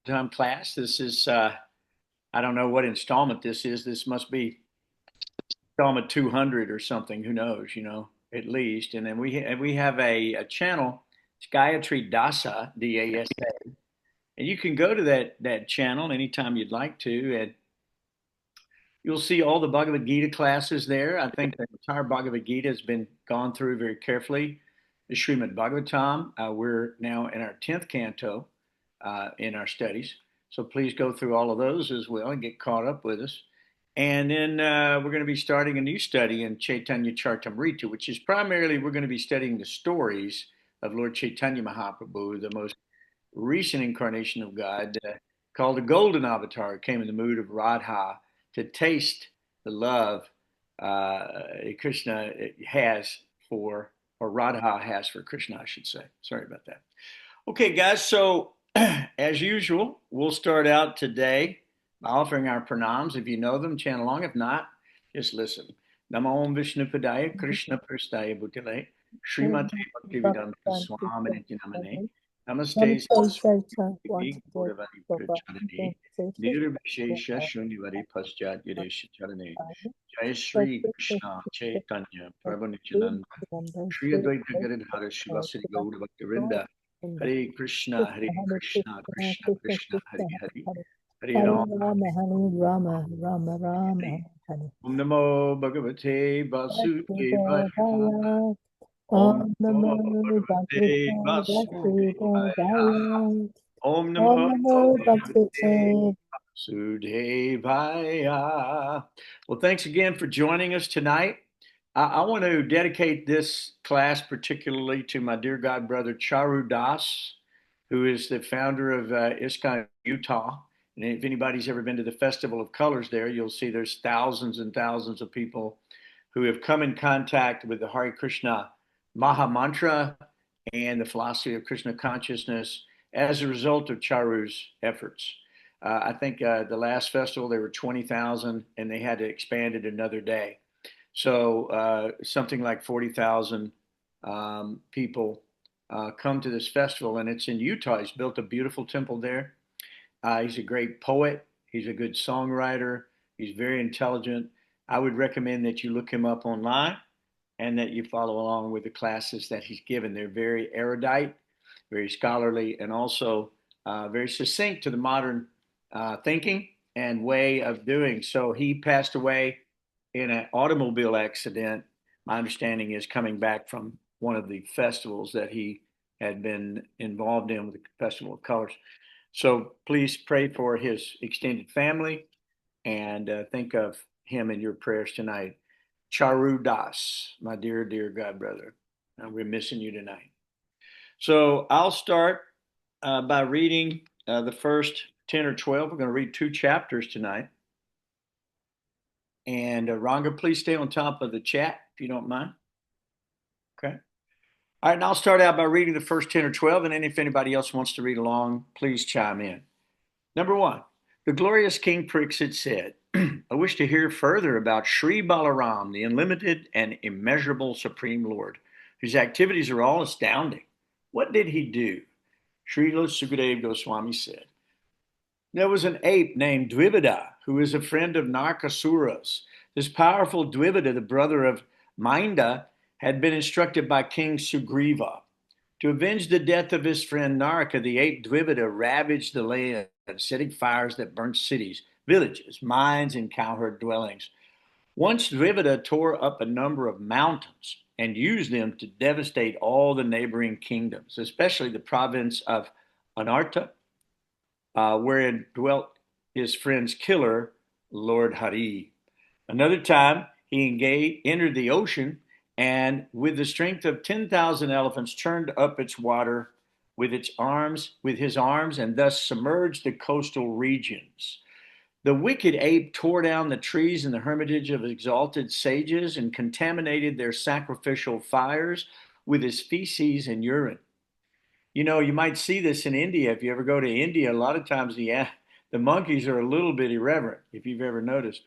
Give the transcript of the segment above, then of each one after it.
Bhagavatam class. This is, I don't know what installment this is. This must be installment 200 or something. Who knows, at least. And then we have a channel. It's Gayatri Dasa, D-A-S-A. And you can go to that channel anytime you'd like to. And you'll see all the Bhagavad Gita classes there. I think the entire Bhagavad Gita has been gone through very carefully. The Srimad Bhagavatam, we're now in our 10th canto in our studies. So please go through all of those as well and get caught up with us. And then we're going to be starting a new study in Chaitanya Charitamrita, which is primarily we're going to be studying the stories of Lord Chaitanya Mahaprabhu, the most recent incarnation of God, called the Golden Avatar. It came in the mood of Radha to taste the love Krishna has for, or Radha has for Krishna, I should say. Sorry about that. Okay, guys, so as usual, we'll start out today by offering our pranams. If you know them, chant along. If not, just listen. Namo Vishnu Padaya Krishna Prastaya Bhutale Srimate Bhaktivedanta Swami Namane Namaste Saraswati Gauravari Pracharane Nirvishesha Shunyavari Paschat Yadesha Charane Jai Shri Krishna Chaitanya Prabhu Nityananda Shri Advaita Gadadhara Shivasari Gaura Bhaktivinda Hare Krishna, Krishna Krishna, Hare Hare, Hare Hare Ram. Rama, Rama Rama, Hare. Om Namo Bhagavate Vasudevaya. Om Namo Bhagavate Vasudevaya. Om Namo Bhagavate Bhagavate. Vasudevaya. Well, thanks again for joining us tonight. I want to dedicate this class particularly to my dear God brother Charu Das, who is the founder of ISKCON Utah. And if anybody's ever been to the Festival of Colors there, you'll see there's thousands and thousands of people who have come in contact with the Hare Krishna Maha Mantra and the philosophy of Krishna consciousness as a result of Charu's efforts. I think the last festival there were 20,000 and they had to expand it another day. So something like 40,000 people come to this festival, and it's in Utah. He's built a beautiful temple there. He's a great poet. He's a good songwriter. He's very intelligent. I would recommend that you look him up online and that you follow along with the classes that he's given. They're very erudite, very scholarly, and also very succinct to the modern thinking and way of doing. So he passed away in an automobile accident. My understanding is coming back from one of the festivals that he had been involved in with the Festival of Colors. So please pray for his extended family and think of him in your prayers tonight. Charu Das, my dear, dear God brother. We're missing you tonight. So I'll start by reading the first 10 or 12. We're going to read 2 chapters tonight. And Ranga, please stay on top of the chat if you don't mind. Okay. All right, and I'll start out by reading the first 10 or 12, and then if anybody else wants to read along, please chime in. Number 1, the glorious King Pariksit said, I wish to hear further about Sri Balaram, the unlimited and immeasurable Supreme Lord, whose activities are all astounding. What did he do? Srila Sukadeva Goswami said, there was an ape named Dvivida, who is a friend of Narkasuras. This powerful Dvivida, the brother of Mainda, had been instructed by King Sugriva. To avenge the death of his friend Naraka, the ape Dvivida ravaged the land, setting fires that burnt cities, villages, mines, and cowherd dwellings. Once Dvivida tore up a number of mountains and used them to devastate all the neighboring kingdoms, especially the province of Anarta, wherein dwelt his friend's killer, Lord Hari. Another time, he entered the ocean and, with the strength of 10,000 elephants, churned up its water with his arms, and thus submerged the coastal regions. The wicked ape tore down the trees in the hermitage of exalted sages and contaminated their sacrificial fires with his feces and urine. You know, you might see this in India. If you ever go to India, a lot of times the monkeys are a little bit irreverent, if you've ever noticed.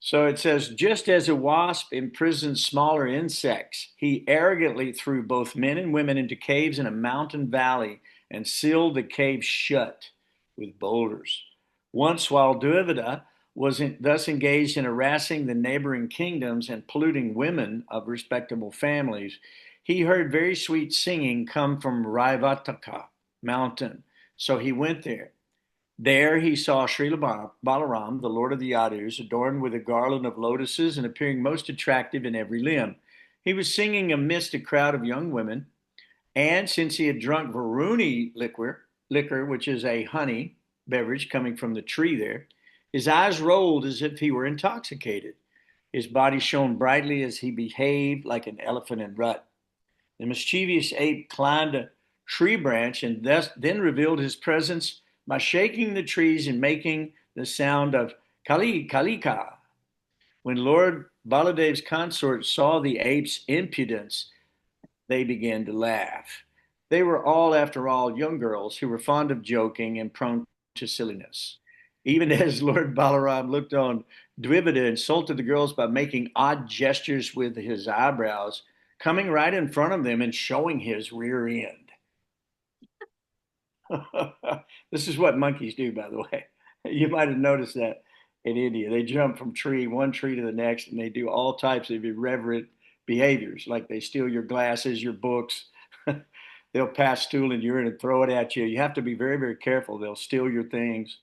So it says, just as a wasp imprisons smaller insects, he arrogantly threw both men and women into caves in a mountain valley and sealed the caves shut. with boulders. Once, while Dvivida was thus engaged in harassing the neighboring kingdoms and polluting women of respectable families, he heard very sweet singing come from Raivataka mountain. So he went there. There he saw Srila Balaram, the Lord of the Yadus, adorned with a garland of lotuses and appearing most attractive in every limb. He was singing amidst a crowd of young women, and since he had drunk Varuni liquor, which is a honey beverage coming from the tree there, his eyes rolled as if he were intoxicated. His body shone brightly as he behaved like an elephant in rut. The mischievous ape climbed a tree branch and then revealed his presence by shaking the trees and making the sound of Kali Kalika. When Lord Baladev's consort saw the ape's impudence, they began to laugh. They were all, after all, young girls who were fond of joking and prone to silliness. Even as Lord Balaram looked on, Dvivida insulted the girls by making odd gestures with his eyebrows, coming right in front of them and showing his rear end. This is what monkeys do, by the way. You might have noticed that in India. They jump from one tree to the next, and they do all types of irreverent behaviors, like they steal your glasses, your books. They'll pass stool and urine and throw it at you. You have to be very, very careful. They'll steal your things.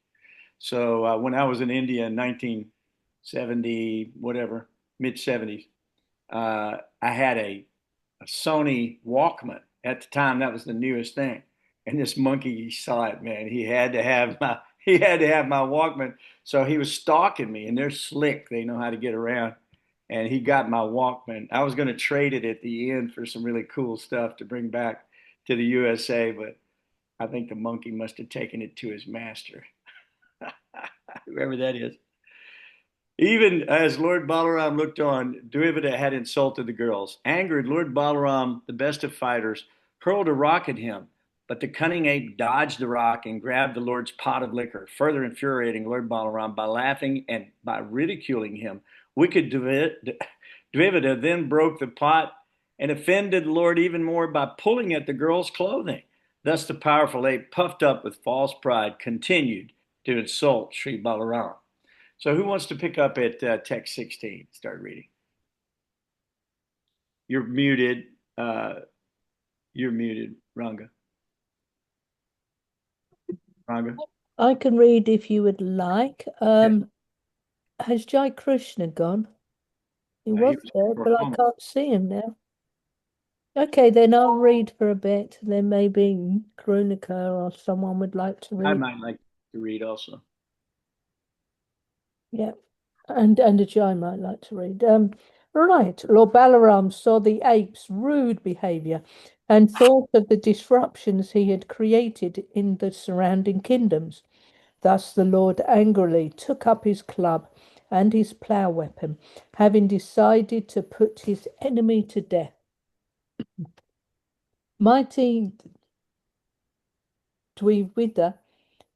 So when I was in India in 1970, whatever, mid 70s, I had a Sony Walkman. At the time, that was the newest thing. And this monkey, he saw it, man. He had to have my Walkman. So he was stalking me, and they're slick. They know how to get around. And he got my Walkman. I was going to trade it at the end for some really cool stuff to bring back to the USA, but I think the monkey must have taken it to his master, whoever that is. Even as Lord Balaram looked on, Dvivida had insulted the girls. Angered, Lord Balaram, the best of fighters, hurled a rock at him, but the cunning ape dodged the rock and grabbed the Lord's pot of liquor, further infuriating Lord Balaram by laughing and by ridiculing him. Wicked Dvivida then broke the pot and offended the Lord even more by pulling at the girl's clothing. Thus the powerful ape, puffed up with false pride, continued to insult Sri Balaram. So who wants to pick up at text 16? Start reading. You're muted. You're muted, Ranga. Ranga. I can read if you would like. Has Jai Krishna gone? He was there, but I can't see him now. Okay, then I'll read for a bit. Then maybe Krunika or someone would like to read. I might like to read also. Yeah, and Ajay might like to read. Right, Lord Balaram saw the ape's rude behavior and thought of the disruptions he had created in the surrounding kingdoms. Thus the Lord angrily took up his club and his plough weapon, having decided to put his enemy to death. Mighty Dvivida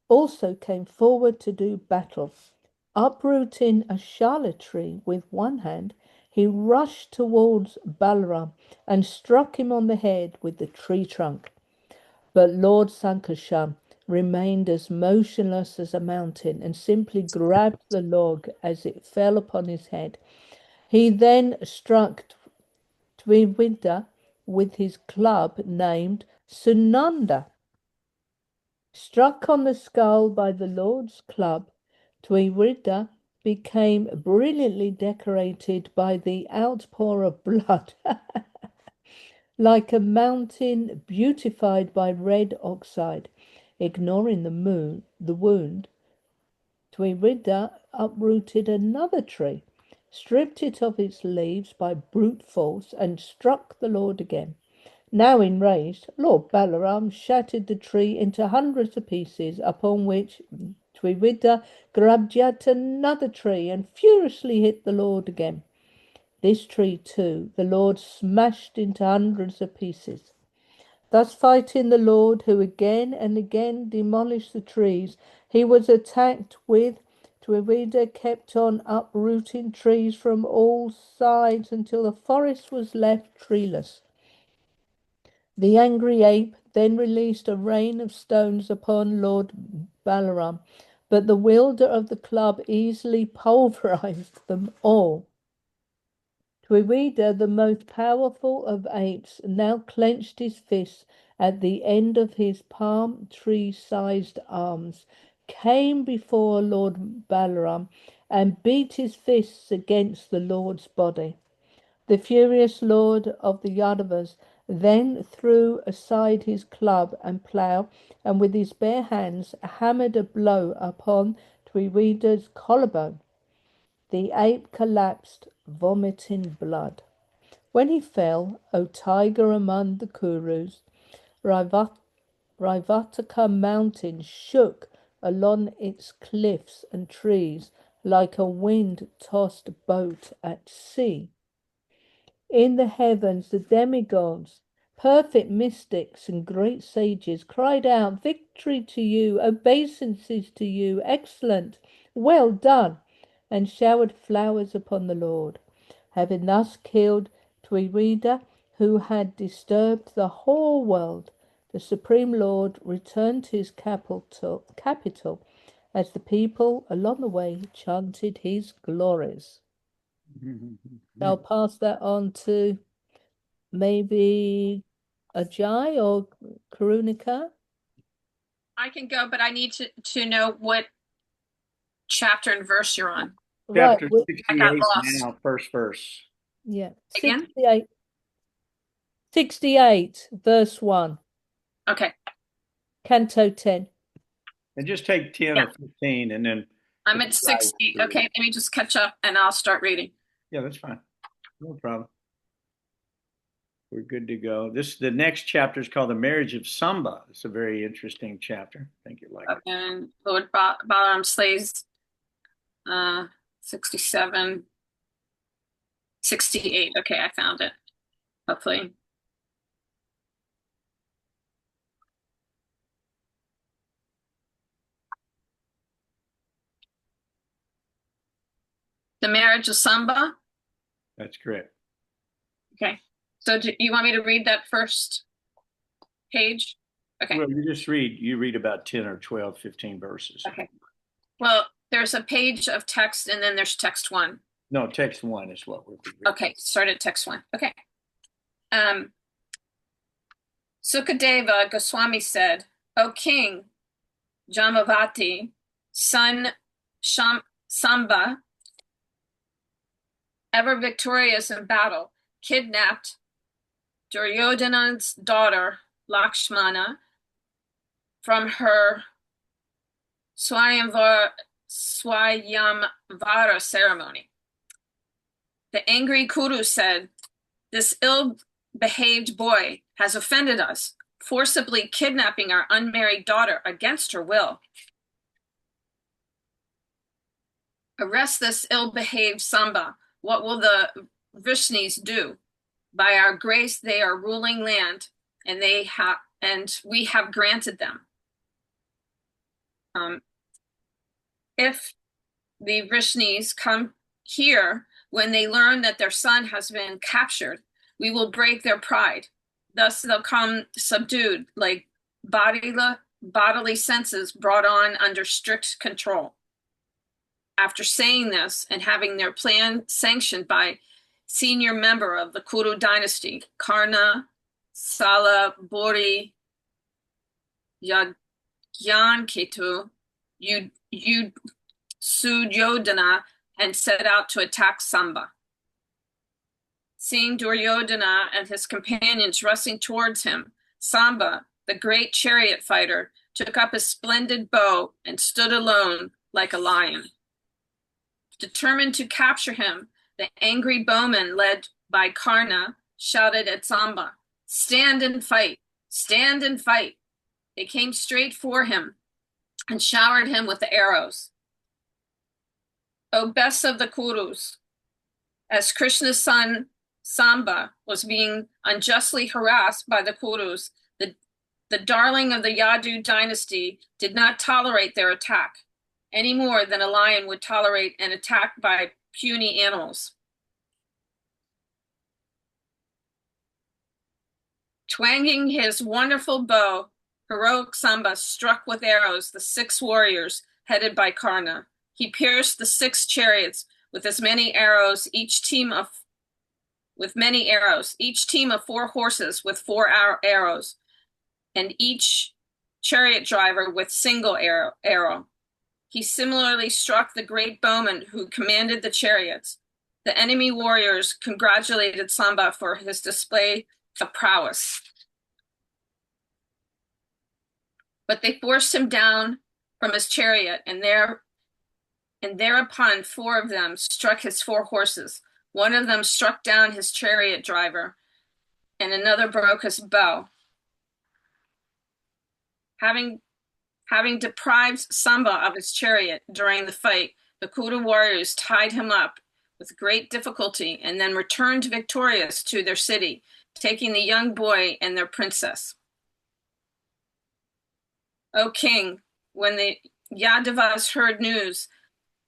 also came forward to do battle. Uprooting a shala tree with one hand, he rushed towards Balaram and struck him on the head with the tree trunk. But Lord Sankarshan remained as motionless as a mountain and simply grabbed the log as it fell upon his head. He then struck Dvivida with his club named Sunanda. Struck on the skull by the Lord's club, Dvivida became brilliantly decorated by the outpour of blood, like a mountain beautified by red oxide. Ignoring the wound, Dvivida uprooted another tree, stripped it of its leaves by brute force, and struck the Lord again. Now enraged, Lord Balaram shattered the tree into hundreds of pieces, upon which Dvivida grabbed yet another tree and furiously hit the Lord again. This tree, too, the Lord smashed into hundreds of pieces. Thus fighting the Lord, who again and again demolished the trees, he was attacked with. Dvivida kept on uprooting trees from all sides until the forest was left treeless. The angry ape then released a rain of stones upon Lord Balaram, but the wielder of the club easily pulverized them all. Dvivida, the most powerful of apes, now clenched his fists at the end of his palm tree-sized arms, came before Lord Balaram, and beat his fists against the Lord's body. The furious lord of the Yadavas then threw aside his club and plough, and with his bare hands hammered a blow upon Dvivida's collarbone. The ape collapsed, vomiting blood. When he fell, O tiger among the Kurus, Rivataka mountain shook along its cliffs and trees like a wind-tossed boat at sea. In the heavens, the demigods, perfect mystics and great sages, cried out, "Victory to you, obeisances to you, excellent, well done," and showered flowers upon the Lord. Having thus killed Dvivida, who had disturbed the whole world, the Supreme Lord returned to his capital as the people along the way chanted his glories. I'll pass that on to maybe Ajay or Karunika. I can go, but I need to know what chapter and verse you're on. Right. Chapter I got 68 lost. now, first verse. Yeah. Again? 68, verse 1. Okay. Canto 10. And just take 10 or 15 and then. I'm at 60. Okay, let me just catch up and I'll start reading. Yeah, that's fine. No problem. We're good to go. The next chapter is called The Marriage of Samba. It's a very interesting chapter. I think you'll like it. And Lord Balaram slays 67, 68. Okay, I found it. Hopefully. The marriage of Samba. That's correct. Okay. So do you want me to read that first page? Okay. Well, you read about 10 or 12, 15 verses. Okay. Well, there's a page of text and then there's text 1. No, text 1 is what we're reading. Okay, start at text 1. Okay. Sukadeva Goswami said, "O King Jamavati, son Samba, ever victorious in battle, kidnapped Duryodhana's daughter Lakshmana from her Swayamvara ceremony. The angry Kuru said, 'This ill-behaved boy has offended us, forcibly kidnapping our unmarried daughter against her will. Arrest this ill-behaved Samba. What will the Vrishnis do? By our grace, they are ruling land, and we have granted them. If the Vrishnis come here when they learn that their son has been captured, we will break their pride. Thus they'll come subdued, like bodily senses brought on under strict control.' After saying this and having their plan sanctioned by senior member of the Kuru dynasty, Karna, Salaburi, Yagyanketu, Sudyodhana, and set out to attack Samba. Seeing Duryodhana and his companions rushing towards him, Samba, the great chariot fighter, took up his splendid bow and stood alone like a lion. Determined to capture him, the angry bowman led by Karna shouted at Samba, 'Stand and fight! Stand and fight!' They came straight for him and showered him with the arrows. O best of the Kurus, as Krishna's son Samba was being unjustly harassed by the Kurus, the darling of the Yadu dynasty did not tolerate their attack any more than a lion would tolerate an attack by puny animals. Twanging his wonderful bow, heroic Samba struck with arrows the 6 warriors headed by Karna. He pierced the 6 chariots with as many arrows, each team of 4 horses with 4 arrows, and each chariot driver with single arrow. He similarly struck the great bowman who commanded the chariots. The enemy warriors congratulated Samba for his display of prowess. But they forced him down from his chariot, and thereupon 4 of them struck his 4 horses. One of them struck down his chariot driver, and another broke his bow. Having deprived Samba of his chariot during the fight, the Kuru warriors tied him up with great difficulty and then returned victorious to their city, taking the young boy and their princess. O king, when the Yadavas heard news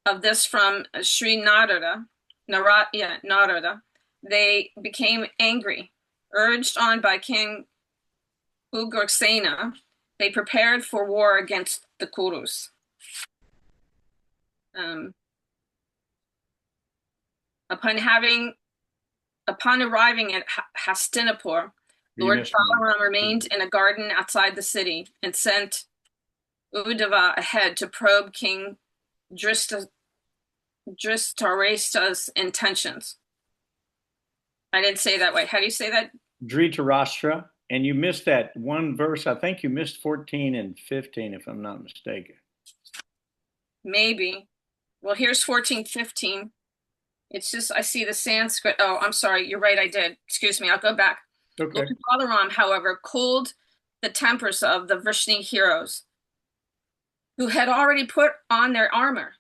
of this from Sri Narada, they became angry. Urged on by King Ugrarsena, they prepared for war against the Kurus. Upon arriving at Hastinapur, Lord Balaram remained in a garden outside the city and sent Uddhava ahead to probe King Dhritarashtra's intentions. I didn't say that right. How do you say that? Dhritarashtra. And you missed that one verse. I think you missed 14 and 15, if I'm not mistaken. Maybe. Well, here's 14, 15. It's just, I see the Sanskrit. Oh, I'm sorry. You're right. I did. Excuse me. I'll go back. Okay. Lord Balaram, however, cooled the tempers of the Vrishni heroes who had already put on their armor.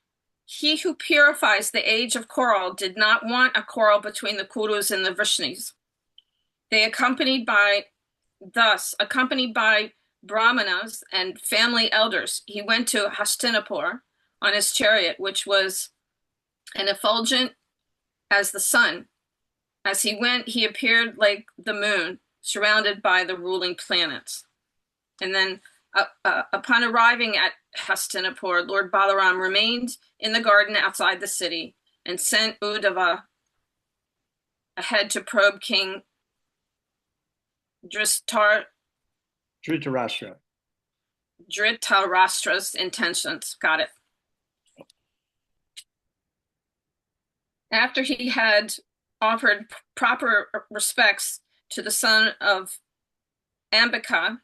He who purifies the age of quarrel did not want a quarrel between the Kurus and the Vrishnis. They accompanied by brahmanas and family elders, he went to Hastinapur on his chariot, which was an effulgent as the sun. As he went, he appeared like the moon, surrounded by the ruling planets. And then upon arriving at Hastinapur, Lord Balaram remained in the garden outside the city and sent Uddhava ahead to probe King Dhritarashtra's intentions. Got it. After he had offered proper respects to the son of Ambika,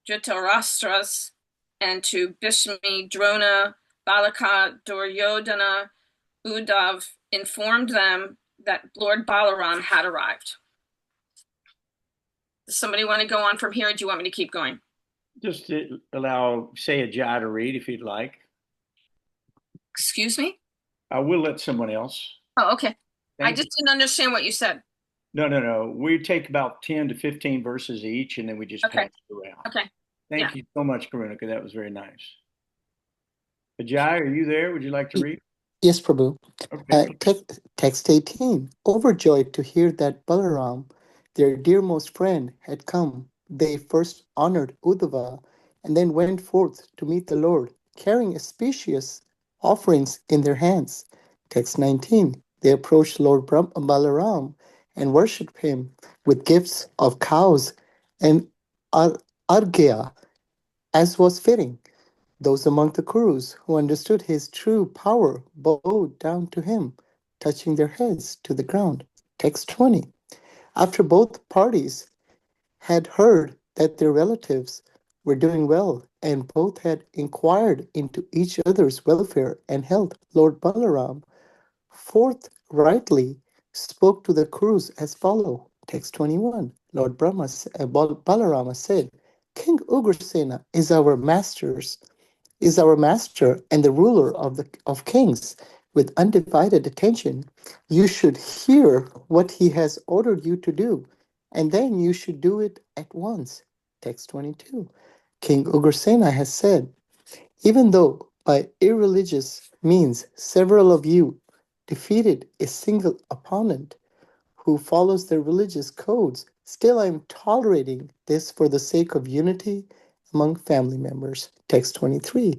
Dhritarashtra, and to Bhishmi, Drona, Balaka, Duryodhana, Uddhav informed them that Lord Balaram had arrived. Does somebody want to go on from here, or do you want me to keep going? Just allow Sayajai to read if you'd like. Excuse me? I will let someone else. Oh, okay. I just didn't understand what you said. No. We take about 10 to 15 verses each, and then we just pass it around. Okay. Thank you so much, Karunika. That was very nice. Ajay, are you there? Would you like to read? Yes, Prabhu. Okay. Text 18. Overjoyed to hear that Balaram, their dearmost friend, had come, they first honored Uddhava and then went forth to meet the Lord, carrying auspicious offerings in their hands. Text 19. They approached Lord Balaram and worshipped him with gifts of cows and arghya, as was fitting. Those among the Kurus who understood his true power bowed down to him, touching their heads to the ground. Text 20. After both parties had heard that their relatives were doing well and both had inquired into each other's welfare and health, Lord Balaram forthrightly spoke to the Kurus as follows. Text 21. Lord Balarama said, King Ugrasena is our master and the ruler of kings. With undivided attention, you should hear what he has ordered you to do, and then you should do it at once. Text 22. King Ugrasena has said, even though by irreligious means several of you defeated a single opponent who follows their religious codes, Still, I'm tolerating this for the sake of unity among family members. Text 23.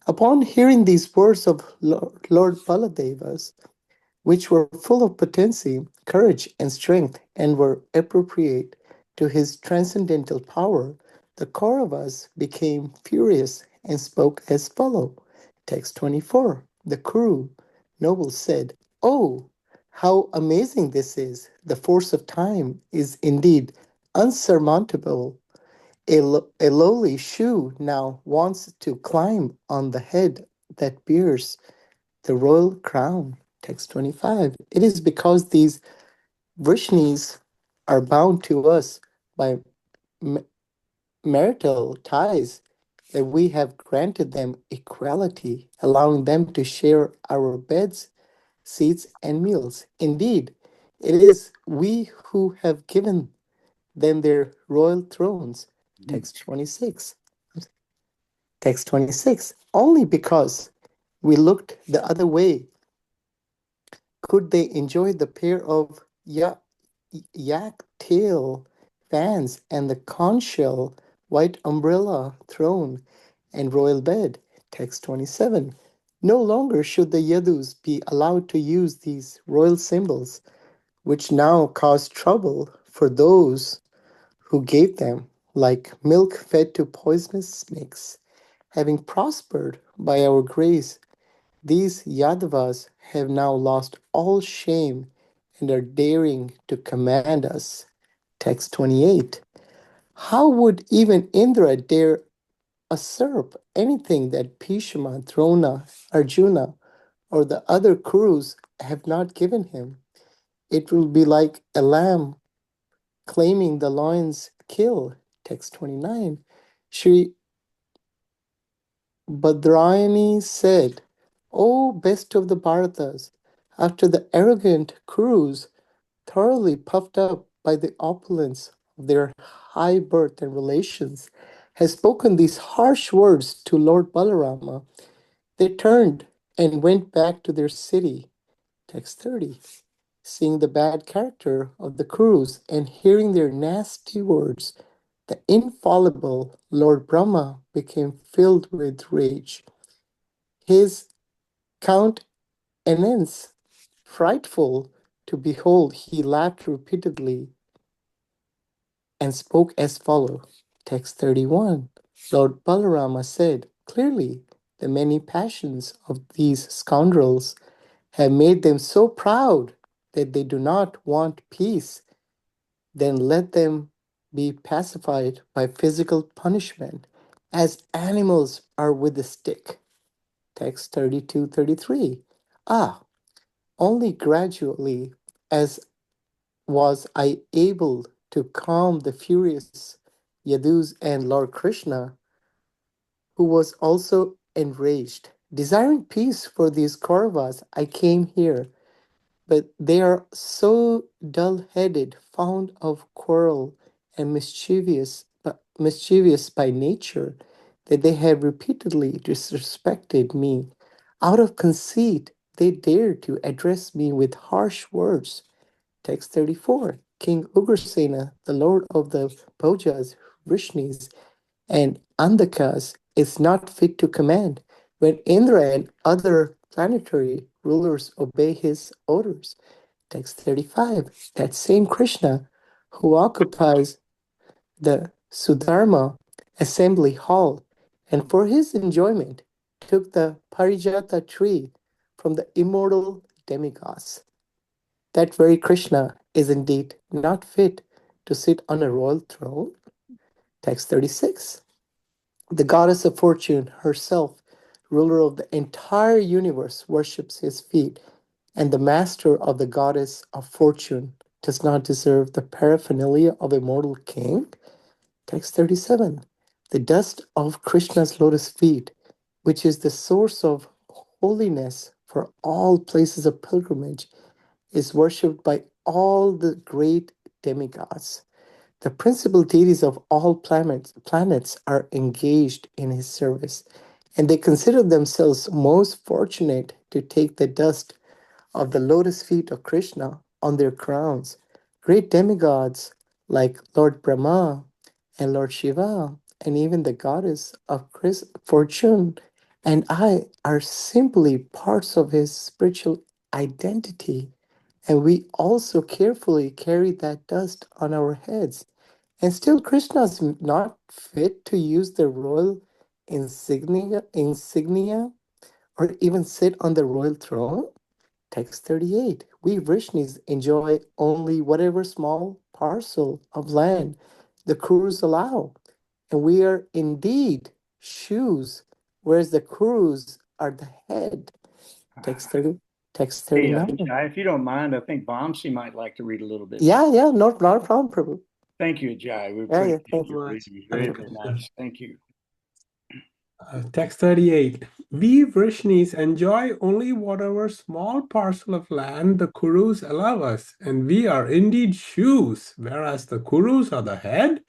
Upon hearing these words of Lord Baladeva's, which were full of potency, courage, and strength, and were appropriate to his transcendental power, the Kauravas became furious and spoke as follow. Text 24. The Kuru nobles said, "Oh, how amazing this is! The force of time is indeed unsurmountable. A lowly shoe now wants to climb on the head that bears the royal crown." Text 25. It is because these Vrishnis are bound to us by marital ties that we have granted them equality, allowing them to share our beds, seats, and meals. Indeed, it is we who have given them their royal thrones. Text 26. Text 26. Only because we looked the other way could they enjoy the pair of yak tail fans and the conch shell white umbrella throne and royal bed. Text 27. No longer should the Yadus be allowed to use these royal symbols, which now cause trouble for those who gave them, like milk fed to poisonous snakes. Having prospered by our grace, these Yadavas have now lost all shame and are daring to command us. Text 28. How would even Indra dare usurp anything that Bhishma, Drona, Arjuna, or the other Kurus have not given him? It will be like a lamb claiming the lion's kill. Text 29. Sri Bhadrayani said, "O best of the Bharatas, after the arrogant Kurus, thoroughly puffed up by the opulence of their high birth and relations, has spoken these harsh words to Lord Balarama, they turned and went back to their city." Text 30. Seeing the bad character of the Kurus and hearing their nasty words, the infallible Lord Brahma became filled with rage. His countenance frightful to behold, he laughed repeatedly and spoke as follows. Text 31. Lord Balarama said, "Clearly, the many passions of these scoundrels have made them so proud that they do not want peace. Then let them be pacified by physical punishment, as animals are with a stick." Text 32-33. Ah, only gradually, as was I able to calm the furious Yadus and Lord Krishna, who was also enraged. Desiring peace for these Kauravas, I came here, but they are so dull-headed, fond of quarrel, and mischievous by nature, that they have repeatedly disrespected me. Out of conceit, they dare to address me with harsh words. Text 34. King Ugrasena, the lord of the Bhojas, Vrishnis, and Andakas, is not fit to command when Indra and other planetary rulers obey his orders. Text 35. That same Krishna who occupies the Sudharma assembly hall and for his enjoyment took the Parijata tree from the immortal demigods. That very Krishna is indeed not fit to sit on a royal throne. Text 36. The goddess of fortune herself, ruler of the entire universe, worships his feet, and the master of the goddess of fortune does not deserve the paraphernalia of a mortal king. Text 37. The dust of Krishna's lotus feet, which is the source of holiness for all places of pilgrimage, is worshipped by all the great demigods. The principal deities of all planets are engaged in his service, and they consider themselves most fortunate to take the dust of the lotus feet of Krishna on their crowns. Great demigods like Lord Brahma and Lord Shiva, and even the goddess of fortune and I are simply parts of his spiritual identity. And we also carefully carry that dust on our heads. And still, Krishna is not fit to use the royal insignia or even sit on the royal throne. Text 38. We Vrishnis enjoy only whatever small parcel of land the Kurus allow, and we are indeed shoes, whereas the Kurus are the head. Text 30, text Hey, 39. Jai, if you don't mind, I think Vamsi might like to read a little bit. Yeah, not a problem, Prabhu. Thank you, Jai. We Yeah, appreciate thank your you. reading. Very, very nice. Thank you. Text 38. We Vrishnis enjoy only whatever small parcel of land the Kurus allow us, and we are indeed shoes, whereas the Kurus are the head.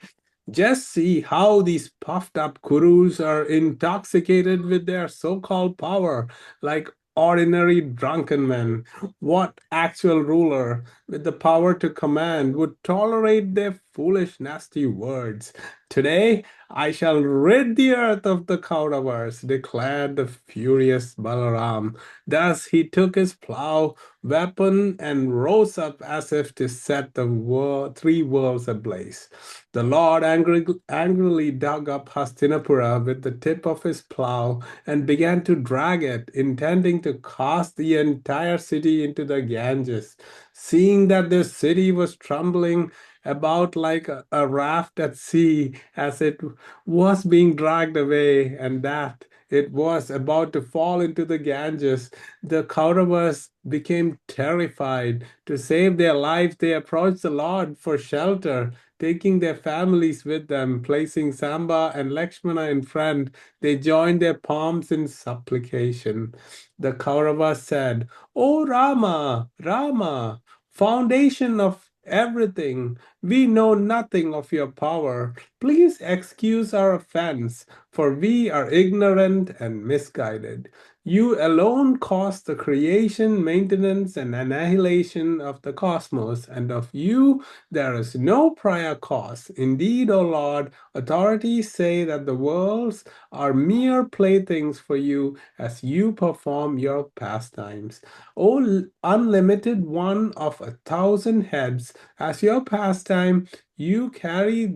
Just see how these puffed up Kurus are intoxicated with their so-called power, like ordinary drunken men. What actual ruler with the power to command would tolerate their foolish, nasty words? Today, I shall rid the earth of the Kauravas, declared the furious Balaram. Thus he took his plow, weapon, and rose up as if to set the three worlds ablaze. The Lord angrily dug up Hastinapura with the tip of his plow and began to drag it, intending to cast the entire city into the Ganges. Seeing that the city was trembling about like a raft at sea as it was being dragged away, and that it was about to fall into the Ganges, the Kauravas became terrified. To save their lives, they approached the Lord for shelter, taking their families with them. Placing Samba and Lakshmana in front, they joined their palms in supplication. The Kauravas said, "O Rama, Rama, foundation of everything, we know nothing of your power. Please excuse our offense, for we are ignorant and misguided. You alone caused the creation, maintenance, and annihilation of the cosmos, and of you there is no prior cause. Indeed, O Lord, authorities say that the worlds are mere playthings for you as you perform your pastimes. O unlimited one of 1,000 heads, as your pastime, you carry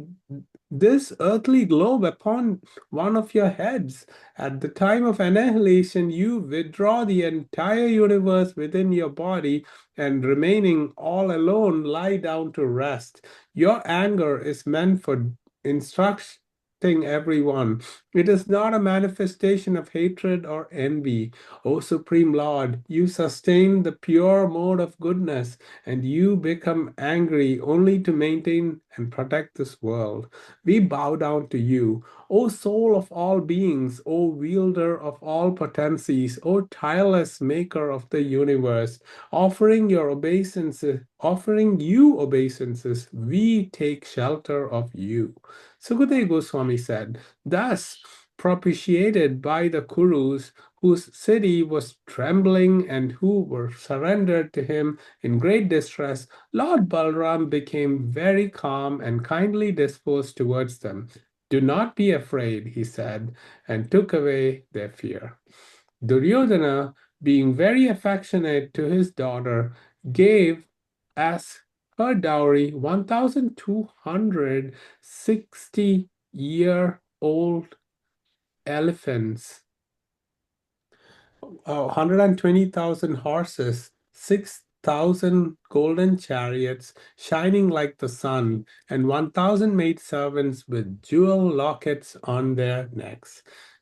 this earthly globe upon one of your heads. At the time of annihilation, you withdraw the entire universe within your body, and remaining all alone, lie down to rest. Your anger is meant for instructing everyone. It is not a manifestation of hatred or envy. O Supreme Lord, you sustain the pure mode of goodness, and you become angry only to maintain and protect this world. We bow down to you, O soul of all beings, O wielder of all potencies, O tireless maker of the universe, offering you obeisances, we take shelter of you." Sukadeva Goswami said, thus propitiated by the Kurus, whose city was trembling and who were surrendered to him in great distress, Lord Balram became very calm and kindly disposed towards them. "Do not be afraid," he said, and took away their fear. Duryodhana, being very affectionate to his daughter, gave as her dowry 1,260-year-old elephants, 120,000 horses, 6,000 golden chariots shining like the sun, and 1,000 maidservants with jewel lockets on their necks.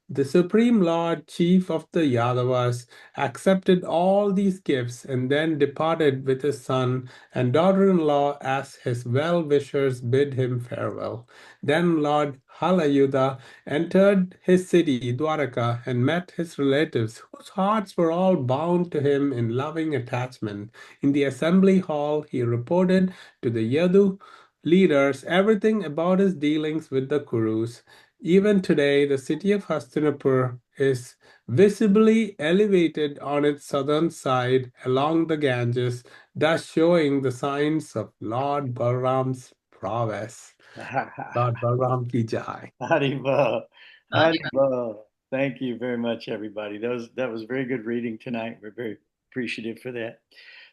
The Supreme Lord, chief of the Yadavas, accepted all these gifts and then departed with his son and daughter-in-law as his well-wishers bid him farewell. Then Lord Halayuda entered his city, Dwaraka, and met his relatives, whose hearts were all bound to him in loving attachment. In the assembly hall, he reported to the Yadu leaders everything about his dealings with the Kurus. Even today, the city of Hastinapur is visibly elevated on its southern side along the Ganges, thus showing the signs of Lord Balaram's prowess. Lord Balaram ki jai. Haribo. Haribo. Haribo. Thank you very much, everybody. That was very good reading tonight. We're very appreciative for that.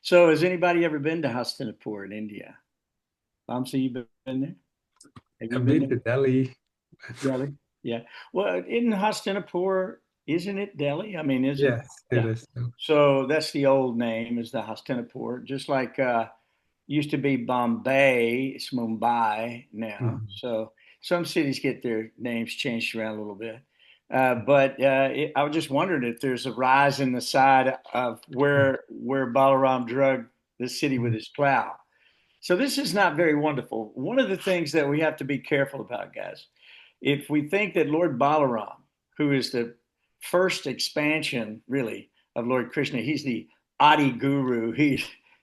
So, has anybody ever been to Hastinapur in India? Vamsi, you been there? Have you I've been been to there? Delhi. Delhi? Yeah. Well, in Hastinapur, isn't it Delhi? I mean, isn't Yes, it yeah. is. So that's the old name is the Hastinapur, just like used to be Bombay, it's Mumbai now. Mhm. So some cities get their names changed around a little bit. I was just wondering if there's a rise in the side of where Balaram drug the city with his plow. So this is not very wonderful. One of the things that we have to be careful about, guys, if we think that Lord Balaram, who is the first expansion really of Lord Krishna, he's the Adi Guru.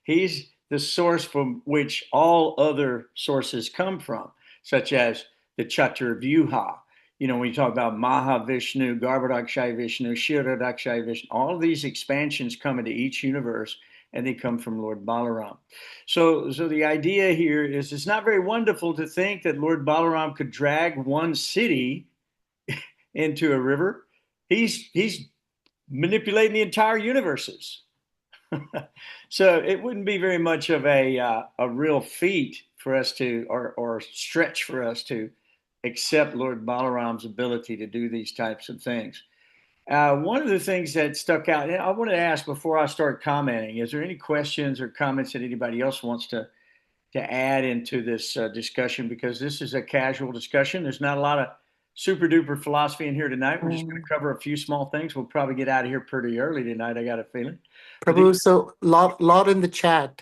He's the source from which all other sources come from, such as the Chaturvyuha. You know, when you talk about Mahavishnu, Garbhodakshaya Vishnu, Kshirodakshaya Vishnu, all of these expansions come into each universe and they come from Lord Balaram. So the idea here is it's not very wonderful to think that Lord Balaram could drag one city into a river. He's manipulating the entire universes. So it wouldn't be very much of a real feat for us to or stretch for us to accept Lord Balaram's ability to do these types of things. One of the things that stuck out, and I wanted to ask before I start commenting, is there any questions or comments that anybody else wants to add into this discussion? Because this is a casual discussion. There's not a lot of super duper philosophy in here tonight. We're just going to cover a few small things. We'll probably get out of here pretty early tonight. I got a feeling. Prabhu, so lot in the chat,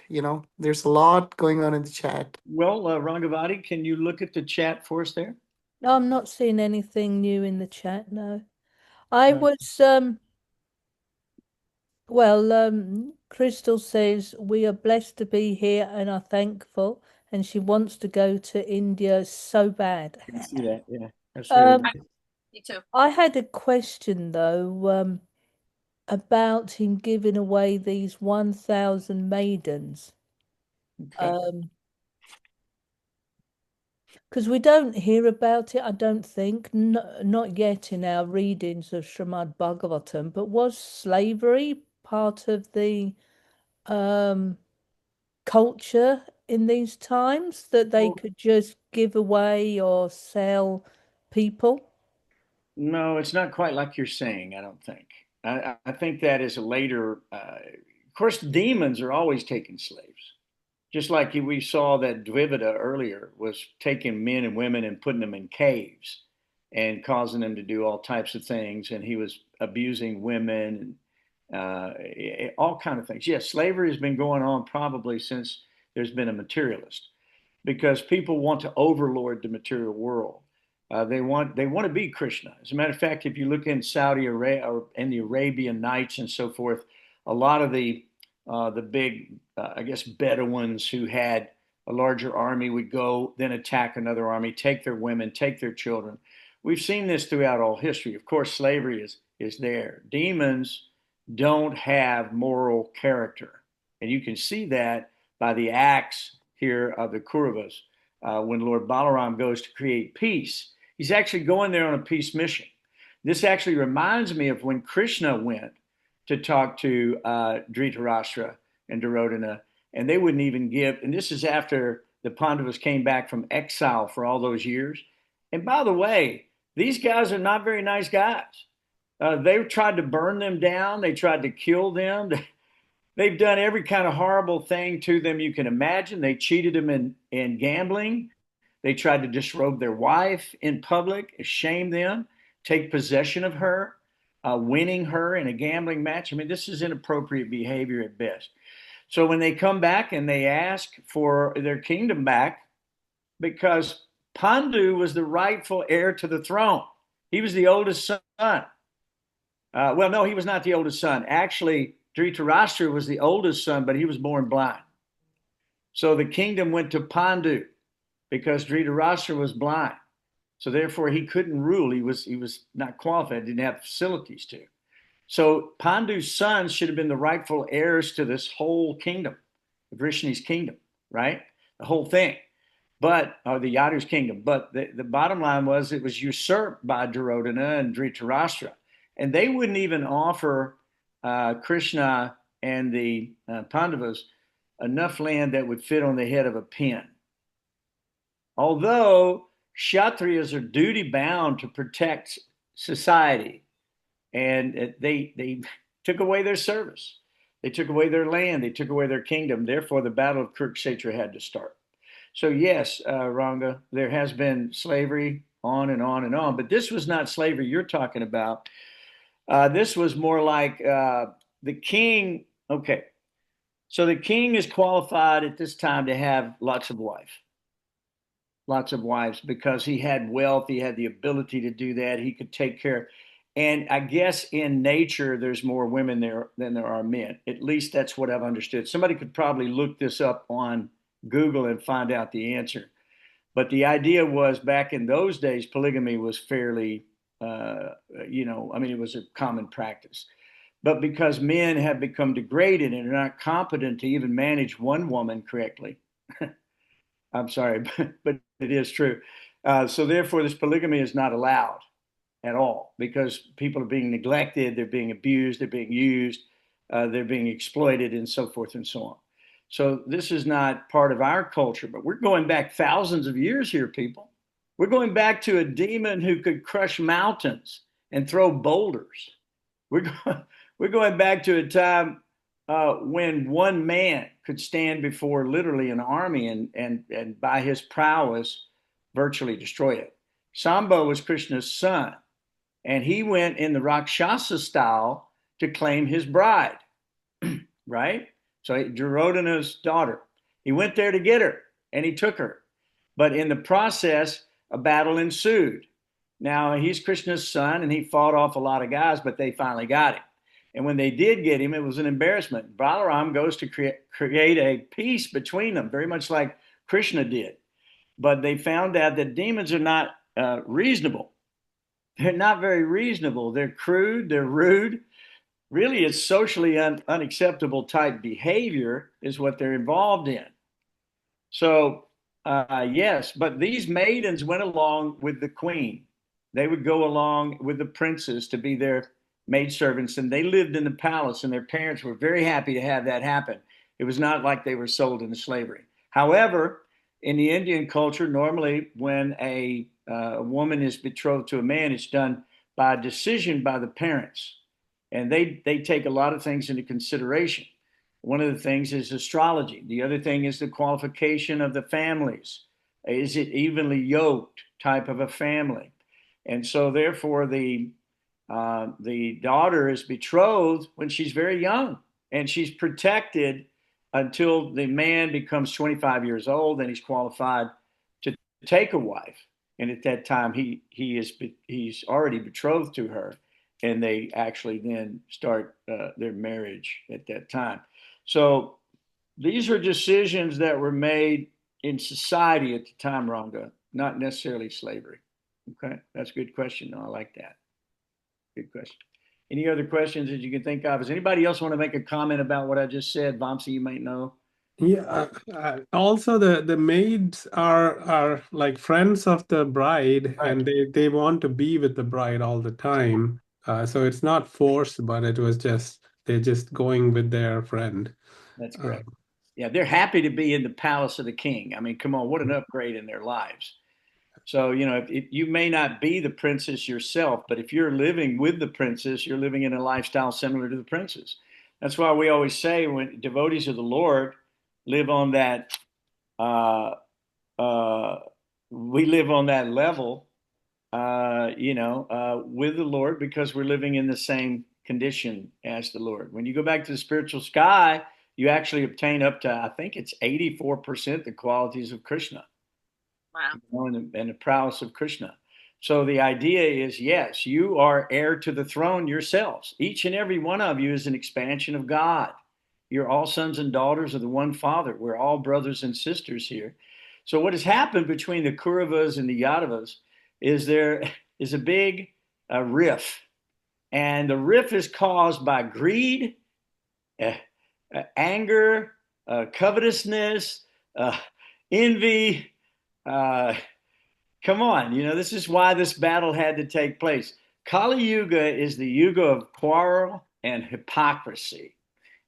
there's a lot going on in the chat. Well, Rangavati, can you look at the chat for us there? No, I'm not seeing anything new in the chat, no. I No. was Crystal says we are blessed to be here and are thankful, and she wants to go to India so bad. I can see that. Yeah, that's really Um, Me too. I had a question though, about him giving away these 1,000 maidens. okay. Because we don't hear about it, I don't think, not yet in our readings of Srimad Bhagavatam, but was slavery part of the culture in these times that they Well, could just give away or sell people? no, it's not quite like you're saying, I don't think. I think that is a later, of course, demons are always taking slaves. Just like we saw that Dvivida earlier was taking men and women and putting them in caves and causing them to do all types of things. And he was abusing women and all kind of things. Yes, slavery has been going on probably since there's been a materialist because people want to overlord the material world. They want to be Krishna. As a matter of fact, if you look in Saudi Arabia or in the Arabian Nights and so forth, a lot of the big, I guess, Bedouins who had a larger army would go then attack another army, take their women, take their children. We've seen this throughout all history. Of course, slavery is there. Demons don't have moral character, and you can see that by the acts here of the Kauravas. When Lord Balaram goes to create peace, he's actually going there on a peace mission. This actually reminds me of when Krishna went to talk to Dhritarashtra and Duryodhana, and they wouldn't even give. And this is after the Pandavas came back from exile for all those years. And by the way, these guys are not very nice guys. They tried to burn them down. They tried to kill them. They've done every kind of horrible thing to them you can imagine. They cheated them in gambling. They tried to disrobe their wife in public, shame them, take possession of her, winning her in a gambling match. I mean, this is inappropriate behavior at best. So when they come back and they ask for their kingdom back, because Pandu was the rightful heir to the throne, he was the oldest son. Well, no, he was not the oldest son. Actually, Dhritarashtra was the oldest son, but he was born blind. So the kingdom went to Pandu because Dhritarashtra was blind. So therefore, he couldn't rule. He was not qualified. Didn't have facilities to. So Pandu's sons should have been the rightful heirs to this whole kingdom, Vrishni's kingdom, right? The whole thing. or the Yadu's kingdom. But the bottom line was it was usurped by Duryodhana and Dhritarashtra. And they wouldn't even offer Krishna and the Pandavas enough land that would fit on the head of a pin. Although Kshatriyas are duty bound to protect society, and they took away their service. They took away their land. They took away their kingdom. Therefore, the battle of Kurukshetra had to start. So yes, Ranga, there has been slavery on and on and on, but this was not slavery you're talking about. This was more like the king. Okay, so the king is qualified at this time to have lots of wives, because he had wealth, he had the ability to do that, he could take care. And I guess in nature, there's more women there than there are men. At least that's what I've understood. Somebody could probably look this up on Google and find out the answer. But the idea was back in those days, polygamy was fairly, it was a common practice. But because men have become degraded and are not competent to even manage one woman correctly, I'm sorry, but it is true. So therefore, this polygamy is not allowed at all, because people are being neglected, they're being abused, they're being used, they're being exploited, and so forth and so on. So this is not part of our culture, but we're going back thousands of years here, people. We're going back to a demon who could crush mountains and throw boulders. We're going back to a time when one man could stand before literally an army and by his prowess virtually destroy it. Samba was Krishna's son, and he went in the Rakshasa style to claim his bride, right? So Duryodhana's daughter. He went there to get her, and he took her. But in the process, a battle ensued. Now, he's Krishna's son, and he fought off a lot of guys, but they finally got him. And when they did get him, it was an embarrassment. Balaram goes to create a peace between them, very much like Krishna did. But they found out that demons are not reasonable. They're not very reasonable. They're crude, they're rude. Really, it's socially unacceptable type behavior is what they're involved in. So, yes, but these maidens went along with the queen. They would go along with the princes to be their maidservants, and they lived in the palace, and their parents were very happy to have that happen. It was not like they were sold into slavery. However, in the Indian culture, normally when a woman is betrothed to a man, it's done by a decision by the parents. And they take a lot of things into consideration. One of the things is astrology. The other thing is the qualification of the families. Is it evenly yoked type of a family? And so therefore the daughter is betrothed when she's very young, and she's protected until the man becomes 25 years old, and he's qualified to take a wife. And at that time, he's already betrothed to her, and they actually then start their marriage at that time. So these are decisions that were made in society at the time, Ranga, not necessarily slavery. Okay, that's a good question. No, I like that. Good question. Any other questions that you can think of? Does anybody else want to make a comment about what I just said? Vamsi, you might know. Yeah, also the maids are like friends of the bride, Right. and they want to be with the bride all the time. So it's not forced, but it was just they're just going with their friend. That's Uh, correct. Yeah, they're happy to be in the palace of the king. I mean, come on, what an upgrade in their lives. So, if you may not be the princess yourself, but if you're living with the princess, you're living in a lifestyle similar to the princess. That's why we always say when devotees of the Lord live on that, uh, uh, we live on that level, with the Lord, because we're living in the same condition as the Lord. When you go back to the spiritual sky, you actually obtain up to, I think it's 84% the qualities of Krishna. Wow. And the prowess of Krishna. So the idea is, yes, you are heir to the throne yourselves. Each and every one of you is an expansion of God. You're all sons and daughters of the one Father. We're all brothers and sisters here. So what has happened between the Kauravas and the Yadavas is there is a big rift. And the rift is caused by greed, anger, covetousness, envy, Come on, this is why this battle had to take place. Kali Yuga is the yuga of quarrel and hypocrisy.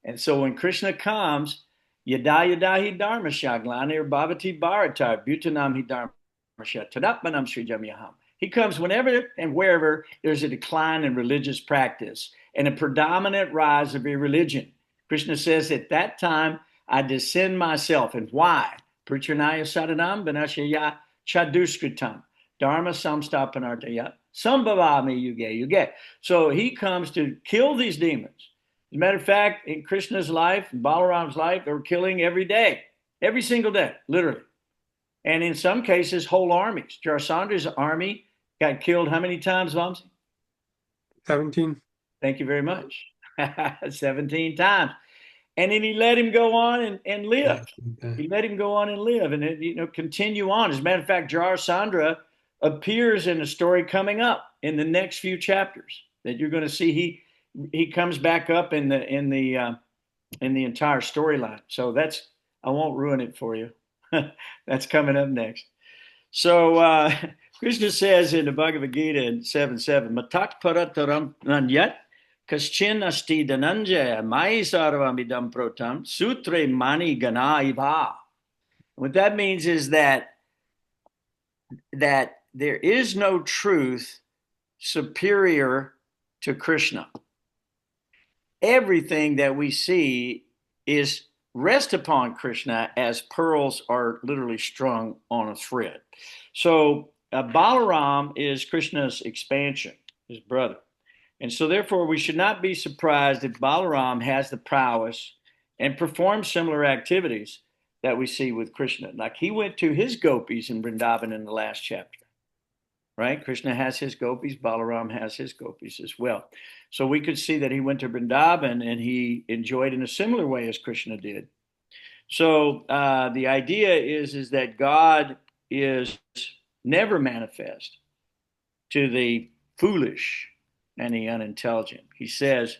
And so when Krishna comes, yada yadahi dharma shaglanir bhavati bharatar bhutanam hi dharma tadatmanam srijamyaham. He comes whenever and wherever there's a decline in religious practice and a predominant rise of irreligion. Krishna says, at that time, I descend myself. And why? Pritranaya sadanam vinashaya chaduskritam dharma samstapanartaya sambhavami yuge yuge. So he comes to kill these demons. As a matter of fact, in Krishna's life, in Balaram's life, they were killing every day, every single day, literally. And in some cases, whole armies. Jarasandra's army got killed how many times, Vamsi? 17. Thank you very much. 17 times. And then he let him go on and live. He let him go on and live and continue on. As a matter of fact, Jarasandha appears in a story coming up in the next few chapters that you're going to see. He comes back up in the entire storyline. So I won't ruin it for you. That's coming up next. So Krishna says in the Bhagavad Gita in 7:7, Matak parataram nanyat kaschin asti dhananjaya mai sarvamidam protam sutre mani gana iva. What that means is that there is no truth superior to Krishna. Everything that we see is rest upon Krishna as pearls are literally strung on a thread. So Balaram is Krishna's expansion, his brother. And so therefore we should not be surprised if Balaram has the prowess and performs similar activities that we see with Krishna. Like he went to his gopis in Vrindavan in the last chapter. Right? Krishna has his gopis, Balaram has his gopis as well. So we could see that he went to Vrindavan and he enjoyed in a similar way as Krishna did. So the idea is that God is never manifest to the foolish and the unintelligent. He says,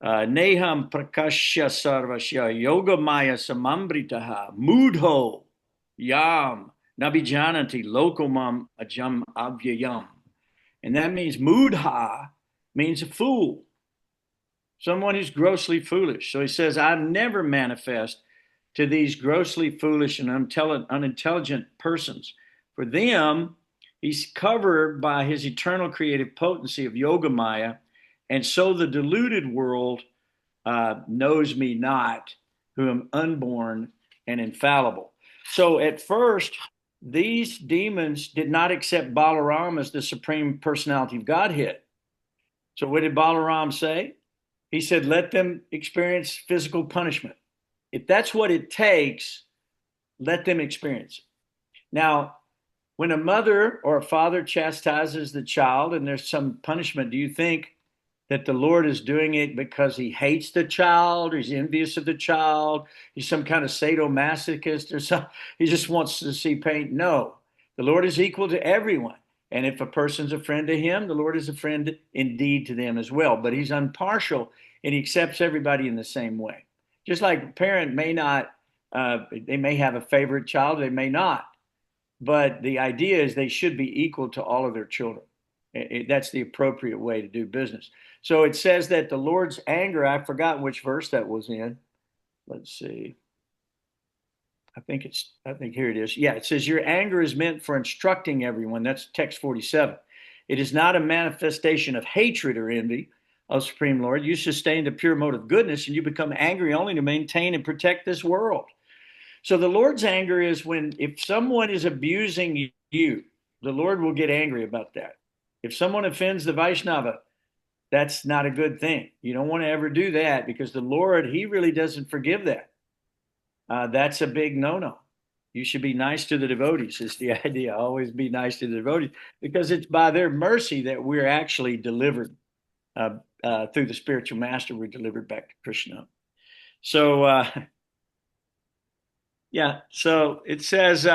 Neham prakashya sarvasya yoga maya samambritaha mudho yam nabijanati lokomam ajam avyayam. And that means mudha means a fool, someone who's grossly foolish. So he says, I'm never manifest to these grossly foolish and unintelligent persons. For them, he's covered by his eternal creative potency of yoga maya, and so the deluded world knows me not, who am unborn and infallible. So at first, these demons did not accept Balaram as the supreme personality of Godhead. So what did Balaram say? He said, let them experience physical punishment. If that's what it takes, let them experience it. Now, when a mother or a father chastises the child and there's some punishment, do you think that the Lord is doing it because he hates the child or he's envious of the child? He's some kind of sadomasochist or something. He just wants to see pain? No, the Lord is equal to everyone. And if a person's a friend to him, the Lord is a friend indeed to them as well. But he's impartial and he accepts everybody in the same way. Just like a parent may not, they may have a favorite child, they may not. But the idea is they should be equal to all of their children. That's the appropriate way to do business. So it says that the Lord's anger, I've forgotten which verse that was in. Let's see. I think here it is. Yeah, it says your anger is meant for instructing everyone. That's text 47. It is not a manifestation of hatred or envy, O Supreme Lord. You sustain the pure mode of goodness and you become angry only to maintain and protect this world. So the Lord's anger is if someone is abusing you, the Lord will get angry about that. If someone offends the Vaishnava, that's not a good thing. You don't want to ever do that because the Lord, he really doesn't forgive that. That's a big no-no. You should be nice to the devotees is the idea. Always be nice to the devotees because it's by their mercy that we're actually delivered through the spiritual master. We're delivered back to Krishna. So, so it says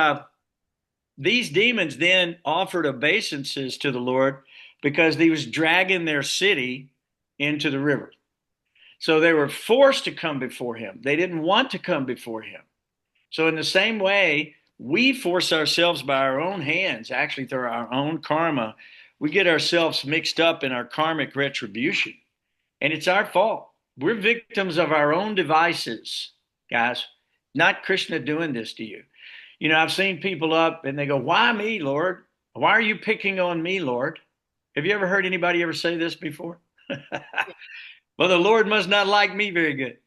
these demons then offered obeisances to the Lord because he was dragging their city into the river. So they were forced to come before him. They didn't want to come before him. So in the same way, we force ourselves by our own hands, actually through our own karma. We get ourselves mixed up in our karmic retribution, and it's our fault. We're victims of our own devices, guys, not Krishna doing this to you. You know, I've seen people up and they go, "Why me, Lord? Why are you picking on me, Lord?" Have you ever heard anybody ever say this before? Well, the Lord must not like me very good.